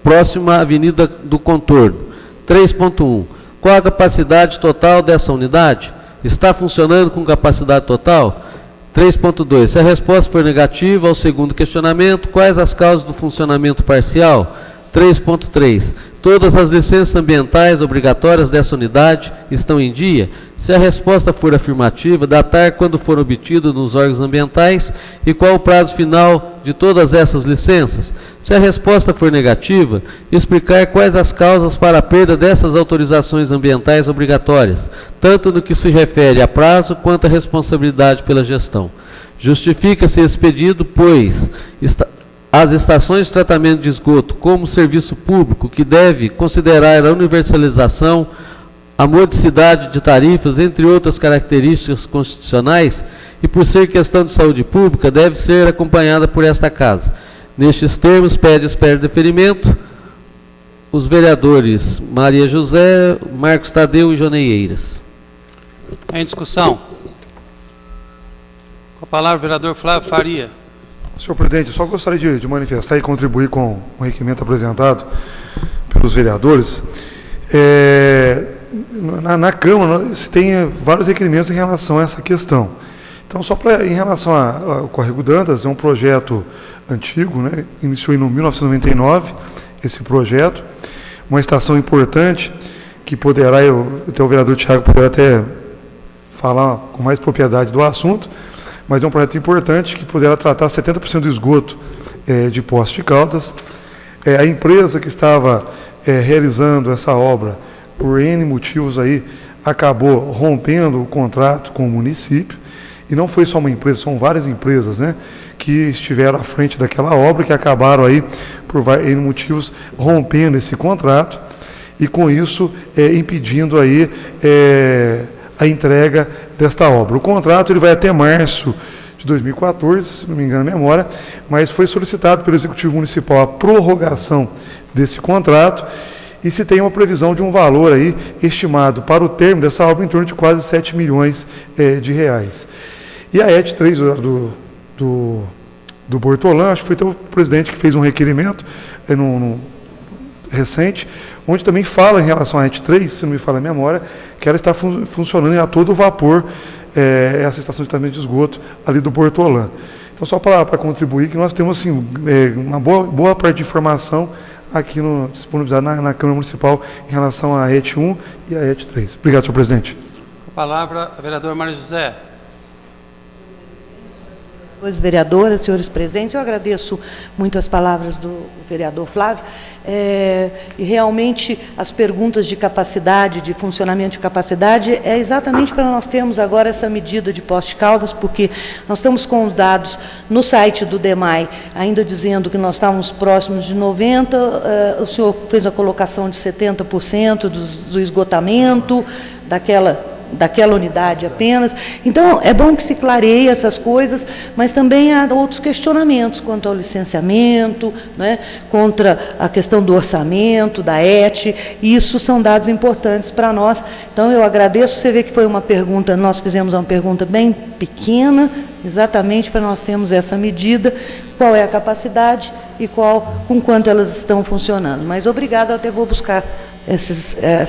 próximo à Avenida do Contorno. 3.1. Qual a capacidade total dessa unidade? Está funcionando com capacidade total? 3.2. Se a resposta for negativa ao segundo questionamento, quais as causas do funcionamento parcial? 3.3. Todas as licenças ambientais obrigatórias dessa unidade estão em dia? Se a resposta for afirmativa, datar quando foram obtidos nos órgãos ambientais e qual o prazo final de todas essas licenças. Se a resposta for negativa, explicar quais as causas para a perda dessas autorizações ambientais obrigatórias, tanto no que se refere a prazo quanto à responsabilidade pela gestão. Justifica-se esse pedido, pois as estações de tratamento de esgoto como serviço público que deve considerar a universalização, a modicidade de tarifas, entre outras características constitucionais, e por ser questão de saúde pública, deve ser acompanhada por esta Casa. Nestes termos, espera deferimento os vereadores Maria José, Marcos Tadeu e Joneieiras. Em discussão. Com a palavra o vereador Flávio Faria. Senhor presidente, eu só gostaria de manifestar e contribuir com o requerimento apresentado pelos vereadores. Na Câmara, se tem vários requerimentos em relação a essa questão. Então, só em relação ao Córrego Dantas, é um projeto antigo, né? Iniciou em 1999, esse projeto, uma estação importante, que poderá, até o vereador Thiago poderá até falar com mais propriedade do assunto, mas é um projeto importante que poderá tratar 70% do esgoto de Poços de Caldas. A empresa que estava realizando essa obra, por N motivos aí, acabou rompendo o contrato com o município, e não foi só uma empresa, são várias empresas, né, que estiveram à frente daquela obra, que acabaram aí, por N motivos, rompendo esse contrato, e com isso impedindo aí a entrega desta obra. O contrato ele vai até março de 2014, se não me engano a memória, mas foi solicitado pelo Executivo Municipal a prorrogação desse contrato e se tem uma previsão de um valor aí estimado para o término dessa obra em torno de quase 7 milhões de reais. E a ET 3 do Bortolã, acho que foi até o presidente que fez um requerimento recente, onde também fala em relação à ET 3, se não me falha a memória, que ela está funcionando a todo vapor, essa estação de tratamento de esgoto ali do Bortolã. Então, só para contribuir, que nós temos assim, uma boa parte de informação aqui disponibilizada na Câmara Municipal em relação à ET 1 e à ET 3. Obrigado, senhor presidente. Com a palavra, a vereadora Maria José. Senhores vereadoras, senhores presentes, eu agradeço muito as palavras do vereador Flávio, e realmente as perguntas de capacidade, de funcionamento de capacidade, é exatamente para nós termos agora essa medida de Poços de Caldas, porque nós estamos com os dados no site do DEMAI, ainda dizendo que nós estávamos próximos de 90%, o senhor fez a colocação de 70% do esgotamento daquela unidade apenas. Então, é bom que se clareie essas coisas, mas também há outros questionamentos quanto ao licenciamento, né, contra a questão do orçamento, da ET, e isso são dados importantes para nós. Então, eu agradeço, você vê que foi uma pergunta, nós fizemos uma pergunta bem pequena, exatamente para nós termos essa medida, qual é a capacidade e com quanto elas estão funcionando. Mas obrigado, eu até vou buscar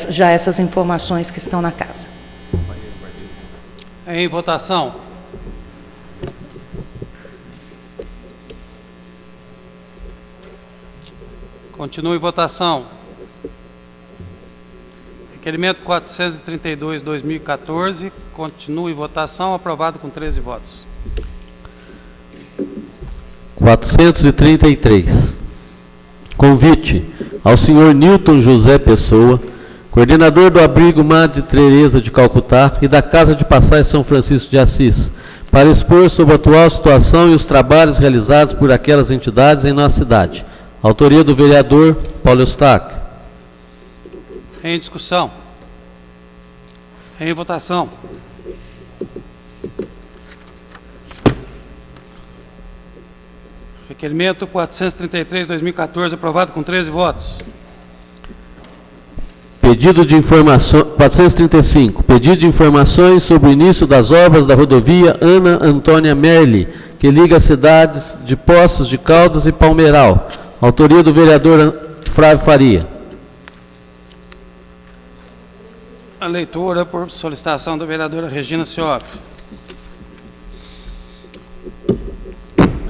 já essas informações que estão na casa. Em votação. Continua em votação. Requerimento 432/2014, continua em votação, aprovado com 13 votos. 433. Convite ao senhor Nilton José Pessoa, coordenador do abrigo Madre Teresa de Calcutá e da Casa de Passagem São Francisco de Assis, para expor sobre a atual situação e os trabalhos realizados por aquelas entidades em nossa cidade. Autoria do vereador Paulo Eustáquio. Em discussão. Em votação. Requerimento 433/2014, aprovado com 13 votos. Pedido de informação 435. Pedido de informações sobre o início das obras da rodovia Ana Antônia Merli, que liga as cidades de Poços de Caldas e Palmeiral. Autoria do vereador Flávio Faria. A leitura por solicitação da vereadora Regina Cioff.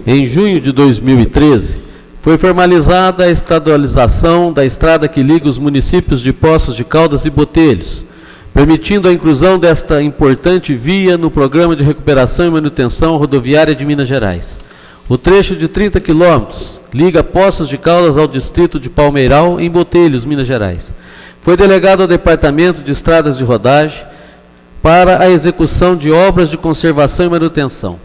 Em junho de 2013, foi formalizada a estadualização da estrada que liga os municípios de Poços de Caldas e Botelhos, permitindo a inclusão desta importante via no Programa de Recuperação e Manutenção Rodoviária de Minas Gerais. O trecho de 30 quilômetros liga Poços de Caldas ao distrito de Palmeiral, em Botelhos, Minas Gerais. Foi delegado ao Departamento de Estradas de Rodagem para a execução de obras de conservação e manutenção.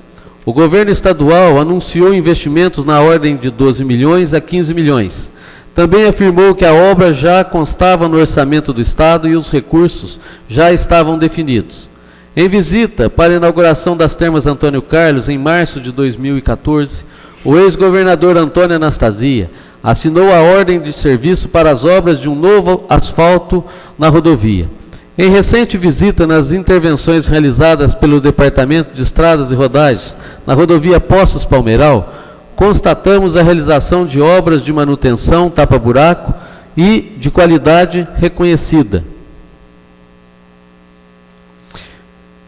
O governo estadual anunciou investimentos na ordem de 12 milhões a 15 milhões. Também afirmou que a obra já constava no orçamento do Estado e os recursos já estavam definidos. Em visita para a inauguração das Termas Antônio Carlos, em março de 2014, o ex-governador Antônio Anastasia assinou a ordem de serviço para as obras de um novo asfalto na rodovia. Em recente visita nas intervenções realizadas pelo Departamento de Estradas e Rodagens na rodovia Poços Palmeiral, constatamos a realização de obras de manutenção, tapa-buraco e de qualidade reconhecida.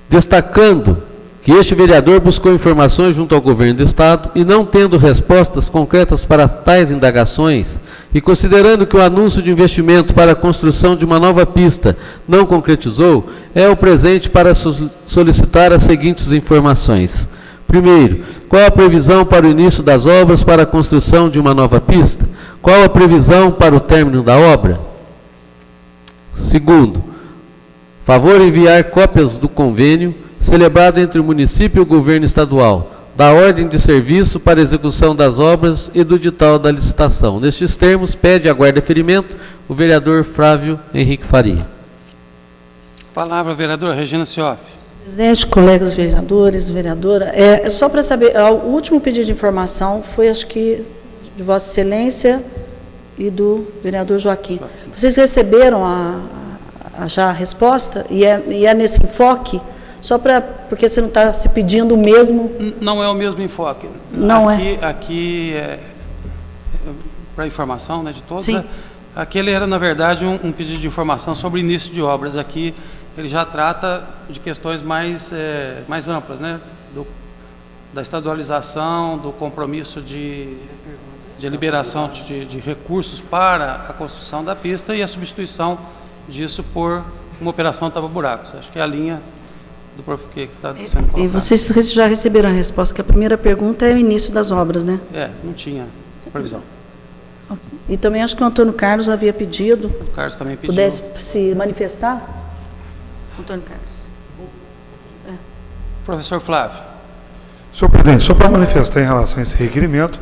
Destacando que este vereador buscou informações junto ao governo do Estado e, não tendo respostas concretas para tais indagações, e considerando que o anúncio de investimento para a construção de uma nova pista não concretizou, é o presente para solicitar as seguintes informações. Primeiro, qual a previsão para o início das obras para a construção de uma nova pista? Qual a previsão para o término da obra? Segundo, favor enviar cópias do convênio celebrado entre o município e o governo estadual, da ordem de serviço para execução das obras e do edital da licitação. Nestes termos, pede a guarda deferimento o vereador Flávio Henrique Faria. Palavra, vereadora Regina Cioff. Presidente, colegas vereadores, vereadora, só para saber, o último pedido de informação foi, acho que, de Vossa Excelência e do vereador Joaquim. Vocês receberam já a resposta? E é nesse enfoque? Só porque você não está se pedindo o mesmo... Não é o mesmo enfoque. Não aqui para informação, né, de todos, Sim. Aquele era, na verdade, um pedido de informação sobre o início de obras. Aqui ele já trata de questões mais amplas, né, da estadualização, do compromisso de liberação de recursos para a construção da pista e a substituição disso por uma operação tapa-buracos. Acho que é a linha do que está sendo colocado. E vocês já receberam a resposta, que a primeira pergunta é o início das obras, né? Não tinha previsão. E também acho que o Antônio Carlos havia pedido. O Carlos também pediu. Pudesse se manifestar? Antônio Carlos. Professor Flávio. Senhor presidente, só para manifestar em relação a esse requerimento,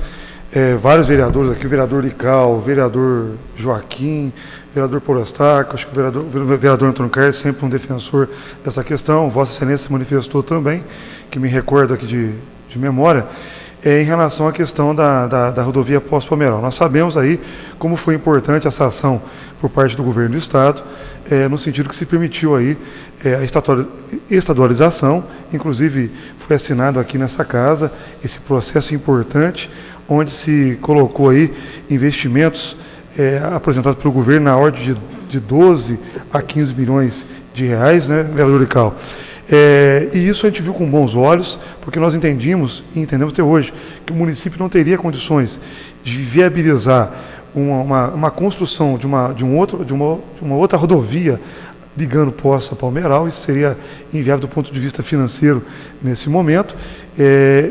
vários vereadores aqui, o vereador Lical, o vereador Joaquim, o vereador Paulo Eustáquio, acho que o vereador Antônio Carlos, sempre um defensor dessa questão, Vossa Excelência se manifestou também, que me recordo aqui de memória, em relação à questão da rodovia Poços-Palmeiral. Nós sabemos aí como foi importante essa ação por parte do governo do Estado, no sentido que se permitiu aí a estadualização, inclusive foi assinado aqui nessa casa esse processo importante, onde se colocou aí investimentos apresentados pelo governo na ordem de 12 a 15 milhões de reais, né, vereador Lical? E isso a gente viu com bons olhos, porque nós entendemos, e entendemos até hoje, que o município não teria condições de viabilizar uma construção de uma outra rodovia ligando Poços a Palmeiral. Isso seria inviável do ponto de vista financeiro nesse momento.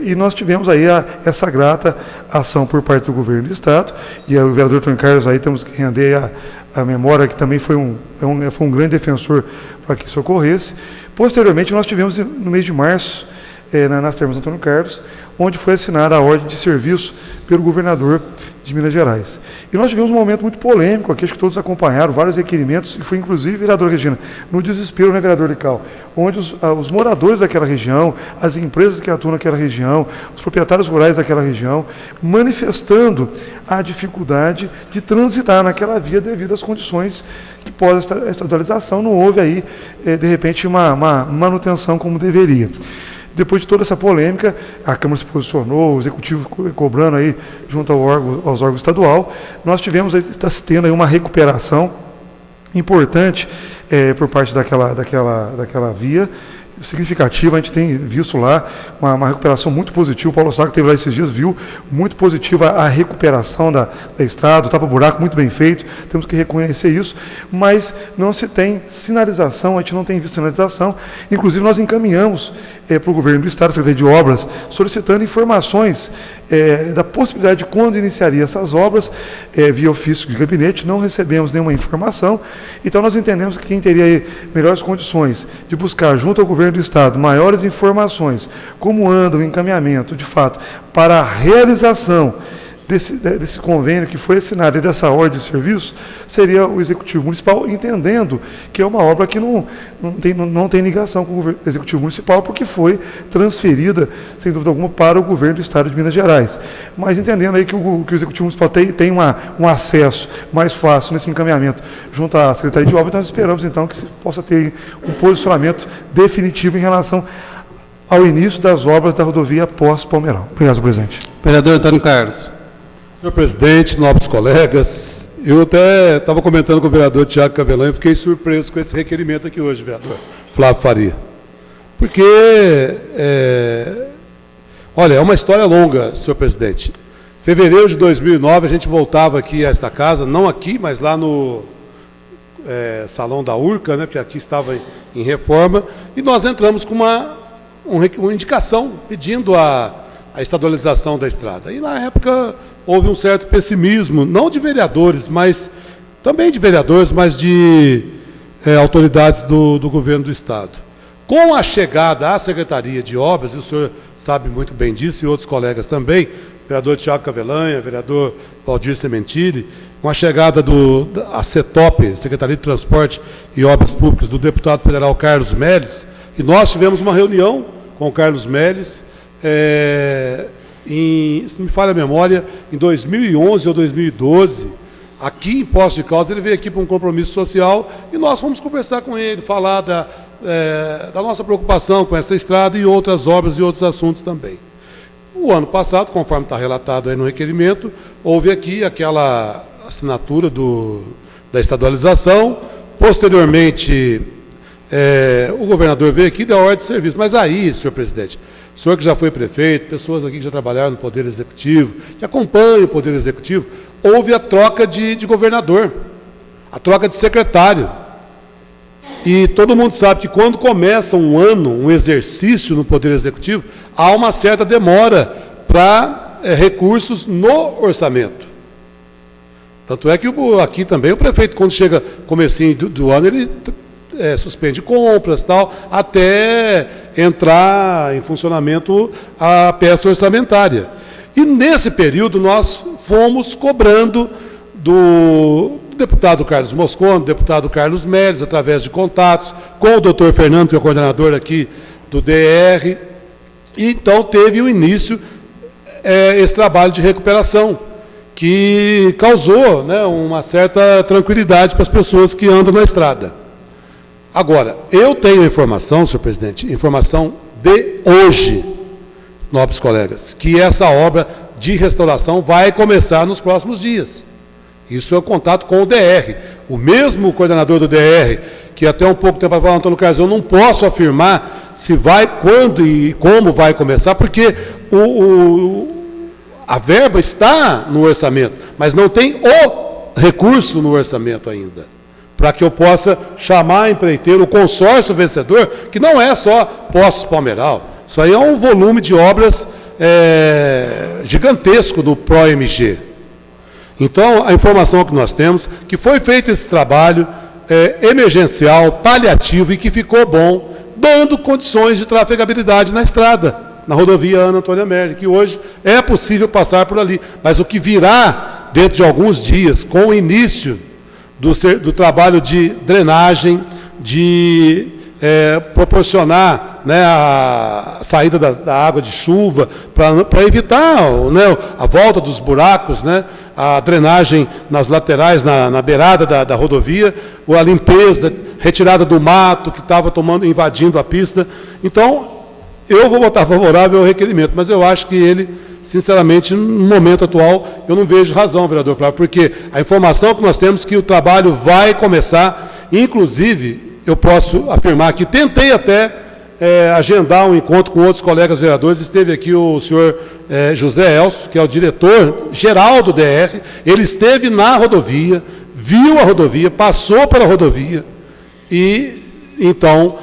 E nós tivemos aí essa grata ação por parte do governo do Estado, e o vereador Antônio Carlos aí temos que render a memória, que também foi um grande defensor para que isso ocorresse. Posteriormente, nós tivemos no mês de março, nas termas Antônio Carlos, onde foi assinada a ordem de serviço pelo governador de Minas Gerais. E nós tivemos um momento muito polêmico aqui, acho que todos acompanharam, vários requerimentos, e foi inclusive, vereadora Regina, no desespero, né, vereador Lical, onde os moradores daquela região, as empresas que atuam naquela região, os proprietários rurais daquela região, manifestando a dificuldade de transitar naquela via devido às condições que pós-estadualização não houve aí, de repente, uma manutenção como deveria. Depois de toda essa polêmica, a Câmara se posicionou, o Executivo cobrando aí junto aos órgãos estadual, nós tivemos, está tendo aí uma recuperação importante por parte daquela via, significativa. A gente tem visto lá uma recuperação muito positiva. O Paulo Saco esteve lá esses dias, viu, muito positiva a recuperação da estrada, o tapa-buraco muito bem feito, temos que reconhecer isso, mas não se tem sinalização, a gente não tem visto sinalização. Inclusive, nós encaminhamos para o governo do Estado, a Secretaria de Obras, solicitando informações da possibilidade de quando iniciaria essas obras, via ofício de gabinete. Não recebemos nenhuma informação, então nós entendemos que quem teria aí melhores condições de buscar, junto ao governo do Estado, maiores informações, como anda o encaminhamento, de fato, para a realização desse convênio que foi assinado e dessa ordem de serviço, seria o Executivo Municipal, entendendo que é uma obra que não tem ligação com o Executivo Municipal, porque foi transferida, sem dúvida alguma, para o governo do Estado de Minas Gerais. Mas entendendo aí que o Executivo Municipal tem um acesso mais fácil nesse encaminhamento junto à Secretaria de Obras, nós esperamos, então, que se possa ter um posicionamento definitivo em relação ao início das obras da rodovia Poços Palmeiral. Obrigado, senhor presidente. Vereador Antônio Carlos. Senhor presidente, nobres colegas, eu até estava comentando com o vereador Tiago Cavelan e fiquei surpreso com esse requerimento aqui hoje, vereador Flávio Faria. Porque, olha, é uma história longa, senhor presidente. Em fevereiro de 2009, a gente voltava aqui a esta casa, não aqui, mas lá no Salão da Urca, né, porque aqui estava em reforma, e nós entramos com uma indicação pedindo a estadualização da estrada. E, na época, houve um certo pessimismo, não de vereadores, mas também de vereadores, mas de autoridades do governo do Estado. Com a chegada à Secretaria de Obras, e o senhor sabe muito bem disso, e outros colegas também, vereador Tiago Cavelanha, vereador Valdir Sementini, com a chegada da CETOP, Secretaria de Transporte e Obras Públicas, do deputado federal Carlos Melles, e nós tivemos uma reunião com o Carlos Melles, se me falha a memória, em 2011 ou 2012, aqui em Poços de Caldas, ele veio aqui para um compromisso social e nós fomos conversar com ele, falar da nossa preocupação com essa estrada e outras obras e outros assuntos também. O ano passado, conforme está relatado aí no requerimento, houve aqui aquela assinatura da estadualização. Posteriormente, o governador veio aqui e deu a ordem de serviço. Mas aí, senhor presidente, o senhor que já foi prefeito, pessoas aqui que já trabalharam no Poder Executivo, que acompanham o Poder Executivo, houve a troca de governador, a troca de secretário. E todo mundo sabe que quando começa um ano, um exercício no Poder Executivo, há uma certa demora para recursos no orçamento. Tanto é que aqui também o prefeito, quando chega comecinho do ano, ele suspende compras, tal, até entrar em funcionamento a peça orçamentária. E nesse período nós fomos cobrando do deputado Carlos Moscon, do deputado Carlos Melles, através de contatos, com o doutor Fernando, que é o coordenador aqui do DR, e então teve o início esse trabalho de recuperação, que causou, né, uma certa tranquilidade para as pessoas que andam na estrada. Agora, eu tenho informação, senhor presidente, informação de hoje, nobres colegas, que essa obra de restauração vai começar nos próximos dias. Isso é o contato com o DR. O mesmo coordenador do DR, que até um pouco tempo atrás, Antônio Carlos, eu não posso afirmar se vai, quando e como vai começar, porque A verba está no orçamento, mas não tem o recurso no orçamento ainda, para que eu possa chamar a empreiteiro, o consórcio vencedor, que não é só Poços Palmeiral. Isso aí é um volume de obras gigantesco do PROMG. Então, a informação que nós temos, que foi feito esse trabalho emergencial, paliativo, e que ficou bom, dando condições de trafegabilidade na estrada, na rodovia Ana Antônia Merli, que hoje é possível passar por ali. Mas o que virá dentro de alguns dias, com o início do trabalho de drenagem, de proporcionar, né, a saída da água de chuva, para evitar, né, a volta dos buracos, né, a drenagem nas laterais, na beirada da rodovia, ou a limpeza, retirada do mato que estava invadindo a pista. Então, eu vou votar favorável ao requerimento, mas eu acho que ele, sinceramente, no momento atual, eu não vejo razão, vereador Flávio, porque a informação que nós temos é que o trabalho vai começar, inclusive, eu posso afirmar que tentei até agendar um encontro com outros colegas vereadores, esteve aqui o senhor José Elcio, que é o diretor-geral do DR, ele esteve na rodovia, viu a rodovia, passou pela rodovia e, então,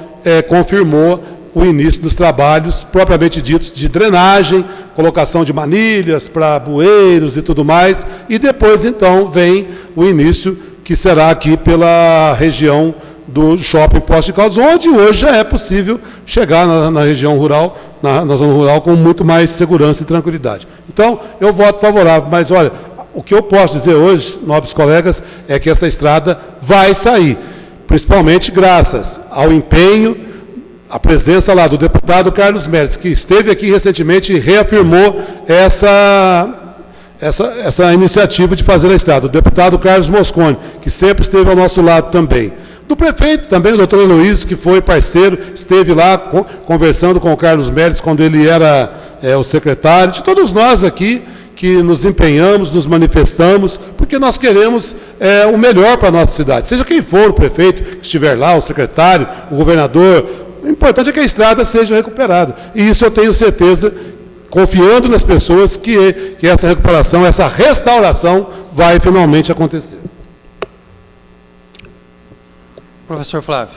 confirmou o início dos trabalhos propriamente ditos de drenagem, colocação de manilhas para bueiros e tudo mais, e depois, então, vem o início, que será aqui pela região do Shopping Poços de Caldas, onde hoje já é possível chegar na região rural, na zona rural, com muito mais segurança e tranquilidade. Então, eu voto favorável, mas, olha, o que eu posso dizer hoje, nobres colegas, é que essa estrada vai sair, principalmente graças ao empenho, a presença lá do deputado Carlos Médici, que esteve aqui recentemente e reafirmou essa iniciativa de fazer a estrada. O deputado Carlos Mosconi, que sempre esteve ao nosso lado também. Do prefeito também, o doutor Heloísio, que foi parceiro, esteve lá conversando com o Carlos Médici quando ele era o secretário. De todos nós aqui que nos empenhamos, nos manifestamos, porque nós queremos o melhor para a nossa cidade. Seja quem for o prefeito que estiver lá, o secretário, o governador. O importante é que a estrada seja recuperada. E isso eu tenho certeza, confiando nas pessoas, que essa recuperação, essa restauração vai finalmente acontecer. Professor Flávio,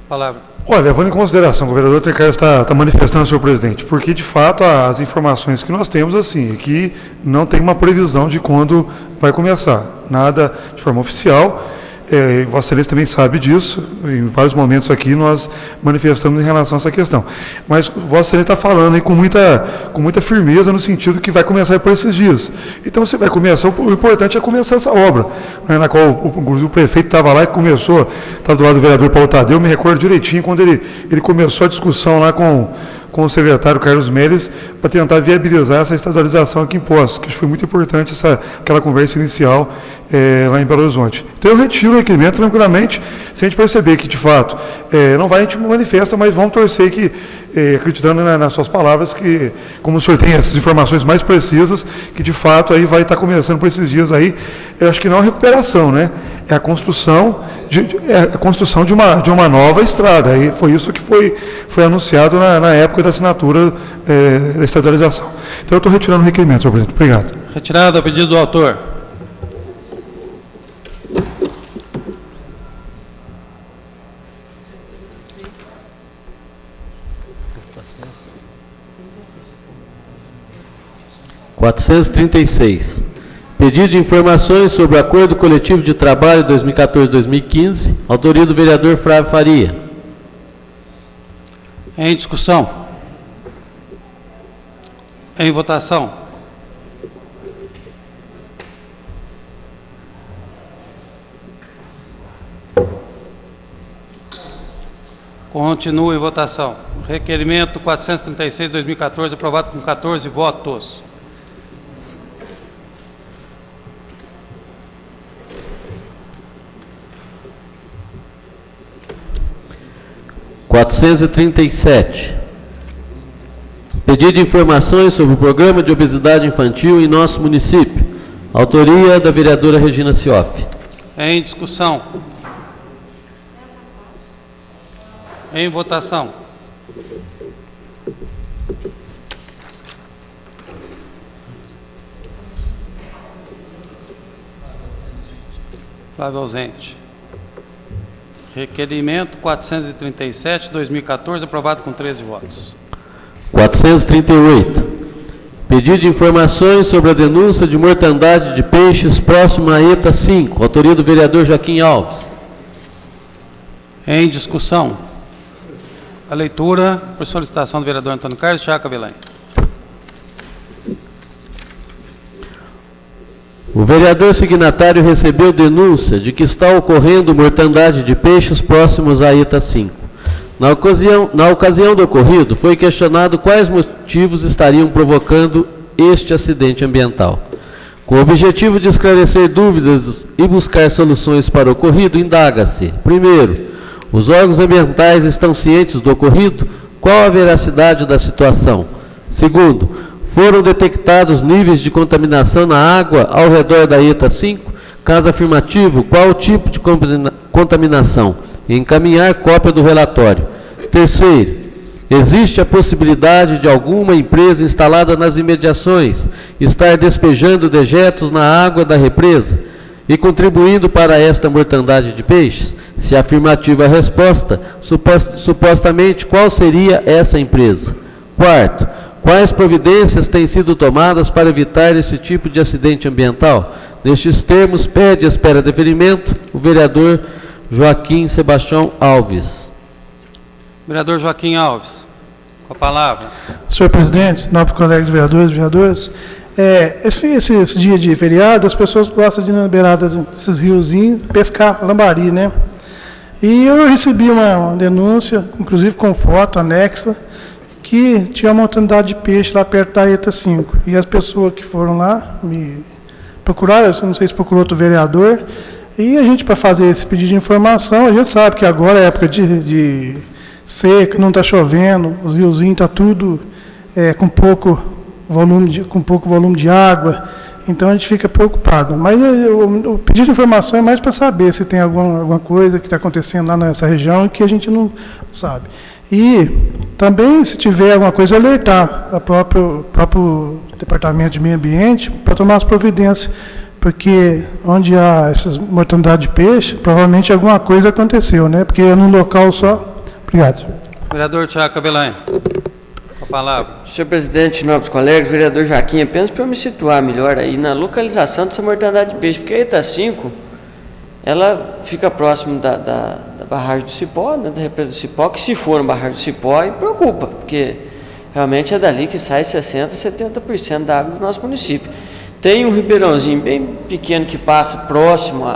palavra. Olha, levando em consideração que o vereador Tercário está manifestando, senhor presidente, porque, de fato, as informações que nós temos, assim, é que não tem uma previsão de quando vai começar. Nada de forma oficial. Vossa Excelência também sabe disso, em vários momentos aqui nós manifestamos em relação a essa questão. Mas Vossa Excelência está falando aí com muita firmeza no sentido que vai começar por esses dias. Então, se vai começar, o importante é começar essa obra, né, na qual o prefeito estava lá e começou, estava do lado do vereador Paulo Tadeu, eu me recordo direitinho quando ele começou a discussão lá com o secretário Carlos Médici para tentar viabilizar essa estadualização aqui em Poços, que foi muito importante aquela conversa inicial lá em Belo Horizonte. Então eu retiro o requerimento tranquilamente, se a gente perceber que, de fato, não vai, a gente manifesta, mas vamos torcer que, acreditando nas suas palavras, que, como o senhor tem essas informações mais precisas, que, de fato, aí vai estar começando por esses dias aí, eu acho que não é recuperação, né? É a construção de uma nova estrada. E foi isso que foi anunciado na época da assinatura da estadualização. Então, eu estou retirando o requerimento, senhor presidente. Obrigado. Retirado a pedido do autor. (436). Pedido de informações sobre o Acordo Coletivo de Trabalho 2014-2015, autoria do vereador Flávio Faria. Em discussão. Em votação. Continua em votação. Requerimento 436/2014, aprovado com 14 votos. (437). Pedido de informações sobre o programa de obesidade infantil em nosso município. Autoria da vereadora Regina Cioff. Em discussão. Em votação. Flávio ausente. Requerimento 437, 2014, aprovado com 13 votos. 438. Pedido de informações sobre a denúncia de mortandade de peixes próximo à ETA 5. Autoria do vereador Joaquim Alves. Em discussão. A leitura por solicitação do vereador Antônio Carlos Chaca Belém. O vereador signatário recebeu denúncia de que está ocorrendo mortandade de peixes próximos à ETA 5. Na ocasião do ocorrido, foi questionado quais motivos estariam provocando este acidente ambiental. Com o objetivo de esclarecer dúvidas e buscar soluções para o ocorrido, indaga-se: primeiro, os órgãos ambientais estão cientes do ocorrido? Qual a veracidade da situação? Segundo, foram detectados níveis de contaminação na água ao redor da ETA 5? Caso afirmativo, qual o tipo de contaminação? Encaminhar cópia do relatório. Terceiro, existe a possibilidade de alguma empresa instalada nas imediações estar despejando dejetos na água da represa e contribuindo para esta mortandade de peixes? Se afirmativa a resposta, supostamente qual seria essa empresa? Quarto, quais providências têm sido tomadas para evitar esse tipo de acidente ambiental? Nestes termos, pede espera deferimento o vereador Joaquim Sebastião Alves. Vereador Joaquim Alves, com a palavra. Senhor presidente, nobres colegas vereadores e vereadoras, esse dia de feriado, as pessoas gostam de ir na beirada desses riozinhos pescar lambari, né? E eu recebi uma denúncia, inclusive com foto anexa, que tinha uma mortandade de peixe lá perto da ETA 5. E as pessoas que foram lá me procuraram, eu não sei se procurou outro vereador, e a gente, para fazer esse pedido de informação, a gente sabe que agora é época de seca, não está chovendo, os riozinhos estão tudo com pouco volume de água, então a gente fica preocupado. Mas o pedido de informação é mais para saber se tem alguma coisa que está acontecendo lá nessa região que a gente não sabe. E também, se tiver alguma coisa, alertar o próprio Departamento de Meio Ambiente para tomar as providências, porque onde há essas mortandade de peixe, provavelmente alguma coisa aconteceu, né? Porque é num local só. Obrigado. Vereador Chaca Belém, com a palavra. Senhor presidente, nobres colegas, vereador Joaquim, apenas para eu me situar melhor aí na localização dessa mortandade de peixe, porque a ETA 5, ela fica próximo da barragem do Cipó, né, da represa do Cipó, que se for na barragem do Cipó, e preocupa, porque realmente é dali que sai 60%, 70% da água do nosso município. Tem um ribeirãozinho bem pequeno que passa próximo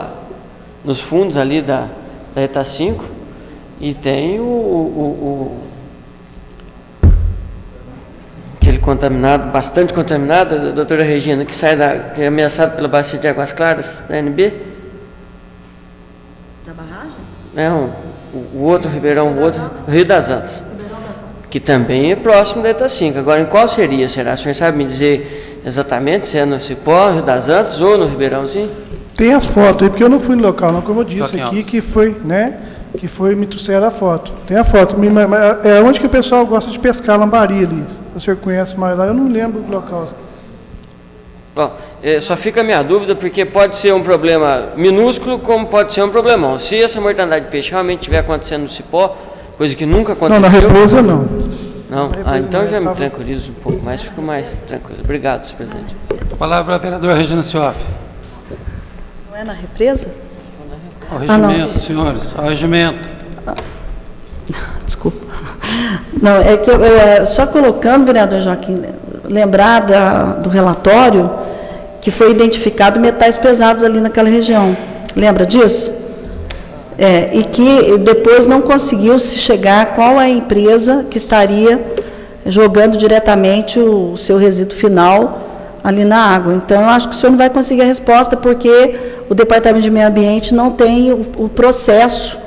nos fundos ali da ETA 5, e tem aquele contaminado, bastante contaminado, a doutora Regina, que que é ameaçado pela bacia de Águas Claras, da NB. Da barragem? Não, o outro ribeirão, o Rio das Antas, que também é próximo da ETA 5. Agora, em qual seria? Será? O senhor sabe me dizer exatamente se é no Cipó, Rio das Antas ou no ribeirãozinho? Tem as fotos aí, porque eu não fui no local, não, como eu disse aqui, que foi, né? Que foi, me trouxeram a foto. Tem a foto. É onde que o pessoal gosta de pescar lambari ali. O senhor conhece mais lá, eu não lembro do local. Bom, só fica a minha dúvida, porque pode ser um problema minúsculo, como pode ser um problemão. Se essa mortandade de peixe realmente estiver acontecendo no Cipó, coisa que nunca aconteceu... Não, na represa não. Não? Então já me tranquilizo um pouco mais, fico mais tranquilo. Obrigado, senhor presidente. A palavra a vereadora Regina Cioff. Não é na represa? Ao regimento, senhores, ao regimento. Desculpa. Não, é que só colocando, vereador Joaquim, lembrar do relatório que foi identificado metais pesados ali naquela região. Lembra disso? E que depois não conseguiu se chegar qual a empresa que estaria jogando diretamente o seu resíduo final ali na água. Então, eu acho que o senhor não vai conseguir a resposta, porque o Departamento de Meio Ambiente não tem o processo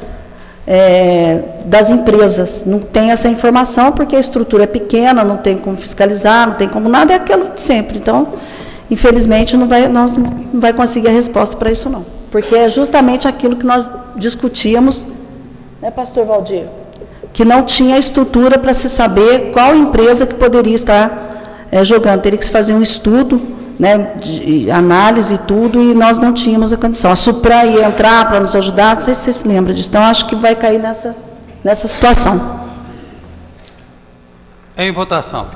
das empresas, não tem essa informação, porque a estrutura é pequena, não tem como fiscalizar, não tem como nada, é aquilo de sempre. Então, infelizmente, nós não vai conseguir a resposta para isso, não. Porque é justamente aquilo que nós discutíamos, né, pastor Valdir? Que não tinha estrutura para se saber qual empresa que poderia estar jogando. Teria que se fazer um estudo, né, de análise e tudo, e nós não tínhamos a condição. A Supran ia entrar para nos ajudar, não sei se você se lembra disso, então acho que vai cair nessa situação. Em votação.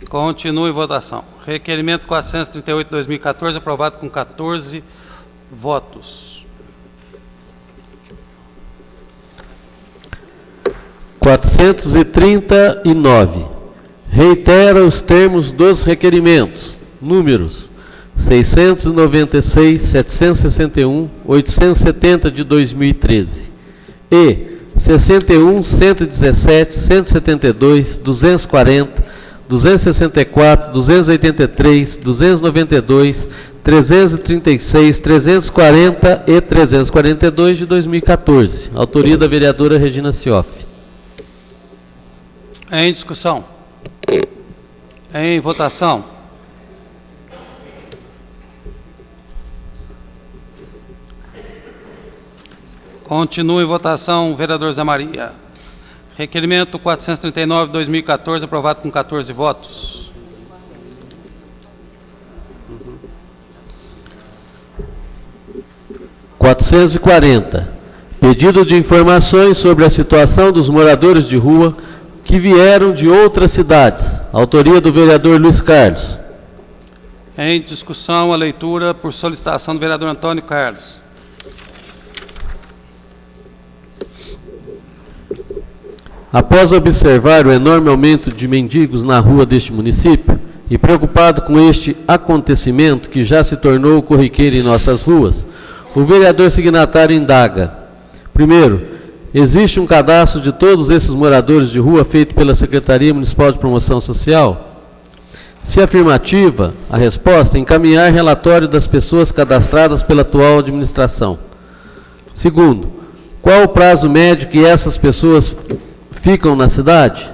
Continua em votação. Requerimento 438/2014, aprovado com 14 votos. 439. Reitera os termos dos requerimentos, números 696, 761, 870 de 2013 e 61, 117, 172, 240, 264, 283, 292, 336, 340 e 342 de 2014. Autoria da vereadora Regina Cioff. Em discussão. Em votação. Continua em votação, vereador Zé Maria. Requerimento 439/2014, aprovado com 14 votos. Uhum. 440. Pedido de informações sobre a situação dos moradores de rua que vieram de outras cidades. Autoria do vereador Luiz Carlos. Em discussão, a leitura por solicitação do vereador Antônio Carlos. Após observar o enorme aumento de mendigos na rua deste município e preocupado com este acontecimento que já se tornou corriqueiro em nossas ruas, o vereador signatário indaga. Primeiro, existe um cadastro de todos esses moradores de rua feito pela Secretaria Municipal de Promoção Social? Se afirmativa, a resposta é encaminhar relatório das pessoas cadastradas pela atual administração. Segundo, qual o prazo médio que essas pessoas ficam na cidade?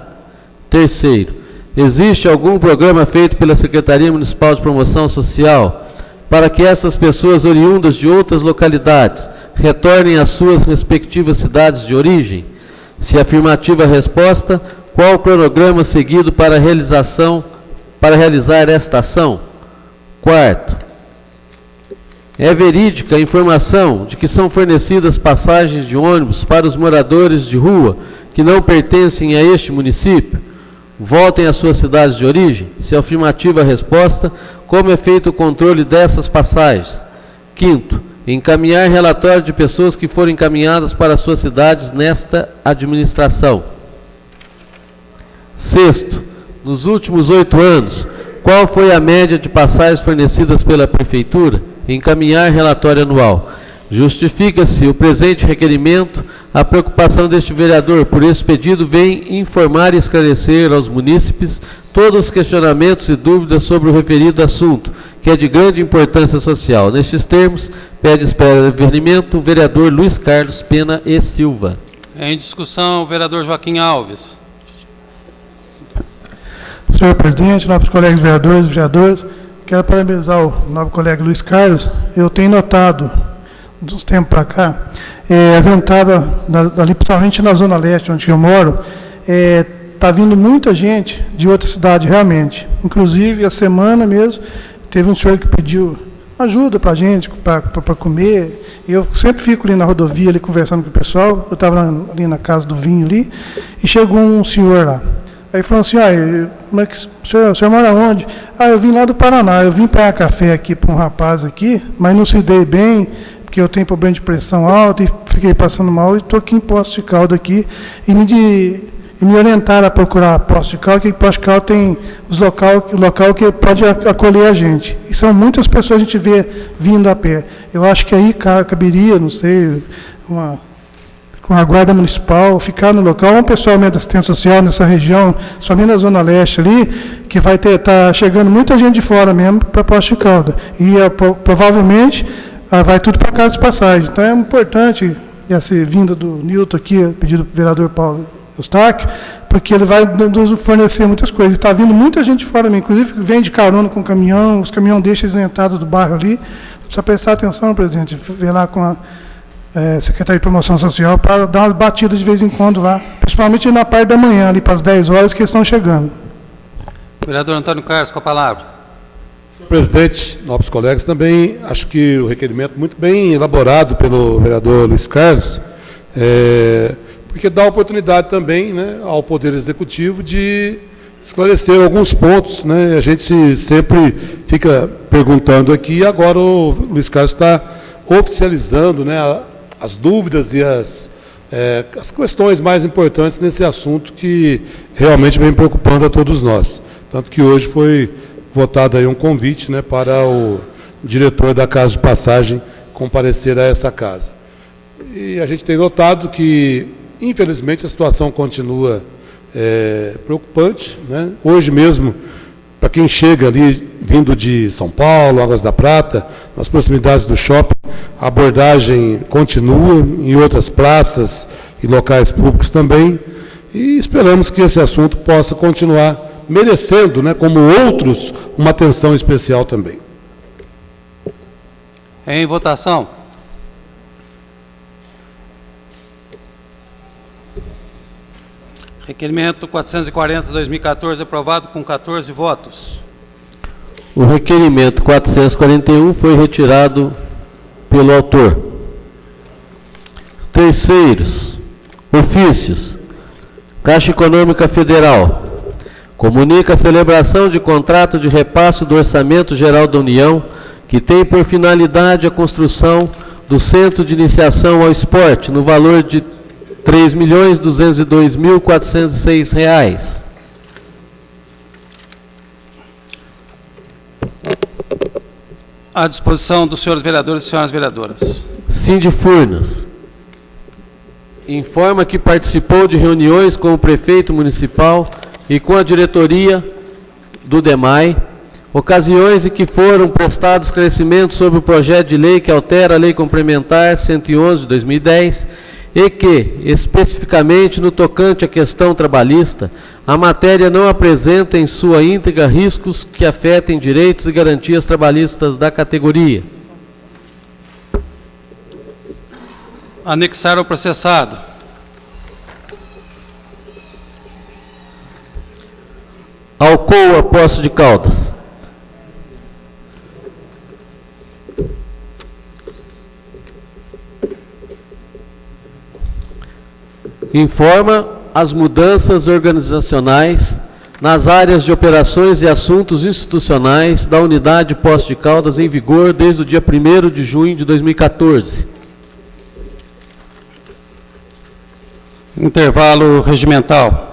Terceiro, existe algum programa feito pela Secretaria Municipal de Promoção Social para que essas pessoas oriundas de outras localidades retornem às suas respectivas cidades de origem? Se afirmativa a resposta, qual o cronograma seguido para realizar esta ação? Quarto, é verídica a informação de que são fornecidas passagens de ônibus para os moradores de rua que não pertencem a este município? Voltem às suas cidades de origem? Se afirmativa a resposta, como é feito o controle dessas passagens? Quinto, encaminhar relatório de pessoas que foram encaminhadas para suas cidades nesta administração. Sexto, nos últimos 8 anos, qual foi a média de passagens fornecidas pela Prefeitura? Encaminhar relatório anual. Justifica-se o presente requerimento. A preocupação deste vereador por este pedido vem informar e esclarecer aos munícipes todos os questionamentos e dúvidas sobre o referido assunto, que é de grande importância social. Nestes termos, pede espera de requerimento o vereador Luiz Carlos Pena e Silva. Em discussão, o vereador Joaquim Alves. Senhor presidente, nobres colegas vereadores e vereadoras, quero parabenizar o nobre colega Luiz Carlos. Eu tenho notado, dos tempos para cá, as entradas, ali, principalmente na Zona Leste, onde eu moro, está vindo muita gente de outra cidade, realmente. Inclusive, a semana mesmo, teve um senhor que pediu ajuda para a gente, para comer. Eu sempre fico ali na rodovia, ali, conversando com o pessoal. Eu estava ali na casa do vinho, ali, e chegou um senhor lá. Aí falou assim, o senhor mora onde? Eu vim lá do Paraná, eu vim pegar café aqui para um rapaz aqui, mas não se dei bem, porque eu tenho problema de pressão alta e fiquei passando mal, e estou aqui em Poços de Caldas aqui, e me orientaram a procurar Poços de Caldas, que Poços de Caldas tem o local que pode acolher a gente. E são muitas pessoas que a gente vê vindo a pé. Eu acho que aí caberia, não sei, com a Guarda Municipal, ficar no local, um pessoal da assistência social nessa região, somente na Zona Leste ali, que vai estar chegando muita gente de fora mesmo para Poços de Caldas. E provavelmente vai tudo para casa de passagem. Então é importante essa vinda do Nilton aqui, pedido do vereador Paulo Eustáquio, porque ele vai nos fornecer muitas coisas. Está vindo muita gente de fora mesmo, inclusive vem de carona com caminhão, os caminhões deixam eles na entrada do bairro ali. Precisa prestar atenção, presidente, ver lá com Secretaria de Promoção Social, para dar uma batida de vez em quando lá, principalmente na parte da manhã, ali para as 10 horas que eles estão chegando. Vereador Antônio Carlos, com a palavra. Senhor presidente, nobres colegas, também acho que o requerimento muito bem elaborado pelo vereador Luiz Carlos, porque dá oportunidade também, né, ao Poder Executivo de esclarecer alguns pontos, né? A gente sempre fica perguntando aqui, e agora o Luiz Carlos está oficializando, né, as dúvidas e as questões mais importantes nesse assunto que realmente vem preocupando a todos nós. Tanto que hoje foi votado aí um convite, né, para o diretor da Casa de Passagem comparecer a essa casa. E a gente tem notado que, infelizmente, a situação continua preocupante, né? Hoje mesmo, para quem chega ali, vindo de São Paulo, Águas da Prata, nas proximidades do shopping, a abordagem continua em outras praças e locais públicos também, e esperamos que esse assunto possa continuar merecendo, né, como outros, uma atenção especial também. Em votação. Requerimento 440/2014 aprovado com 14 votos. O requerimento 441 foi retirado pelo autor. Terceiros, ofícios. Caixa Econômica Federal comunica a celebração de contrato de repasse do Orçamento Geral da União, que tem por finalidade a construção do Centro de Iniciação ao Esporte, no valor de R$ 3.202.406. À disposição dos senhores vereadores e senhoras vereadoras. Sindifurnas informa que participou de reuniões com o prefeito municipal e com a diretoria do DEMAI, ocasiões em que foram prestados esclarecimentos sobre o projeto de lei que altera a Lei Complementar 111 de 2010 e que, especificamente no tocante à questão trabalhista, a matéria não apresenta em sua íntegra riscos que afetem direitos e garantias trabalhistas da categoria. Anexar ao processado. Alcoa, Poços de Caldas. Informa as mudanças organizacionais nas áreas de operações e assuntos institucionais da unidade Poços de Caldas em vigor desde o dia 1º de junho de 2014. Intervalo regimental.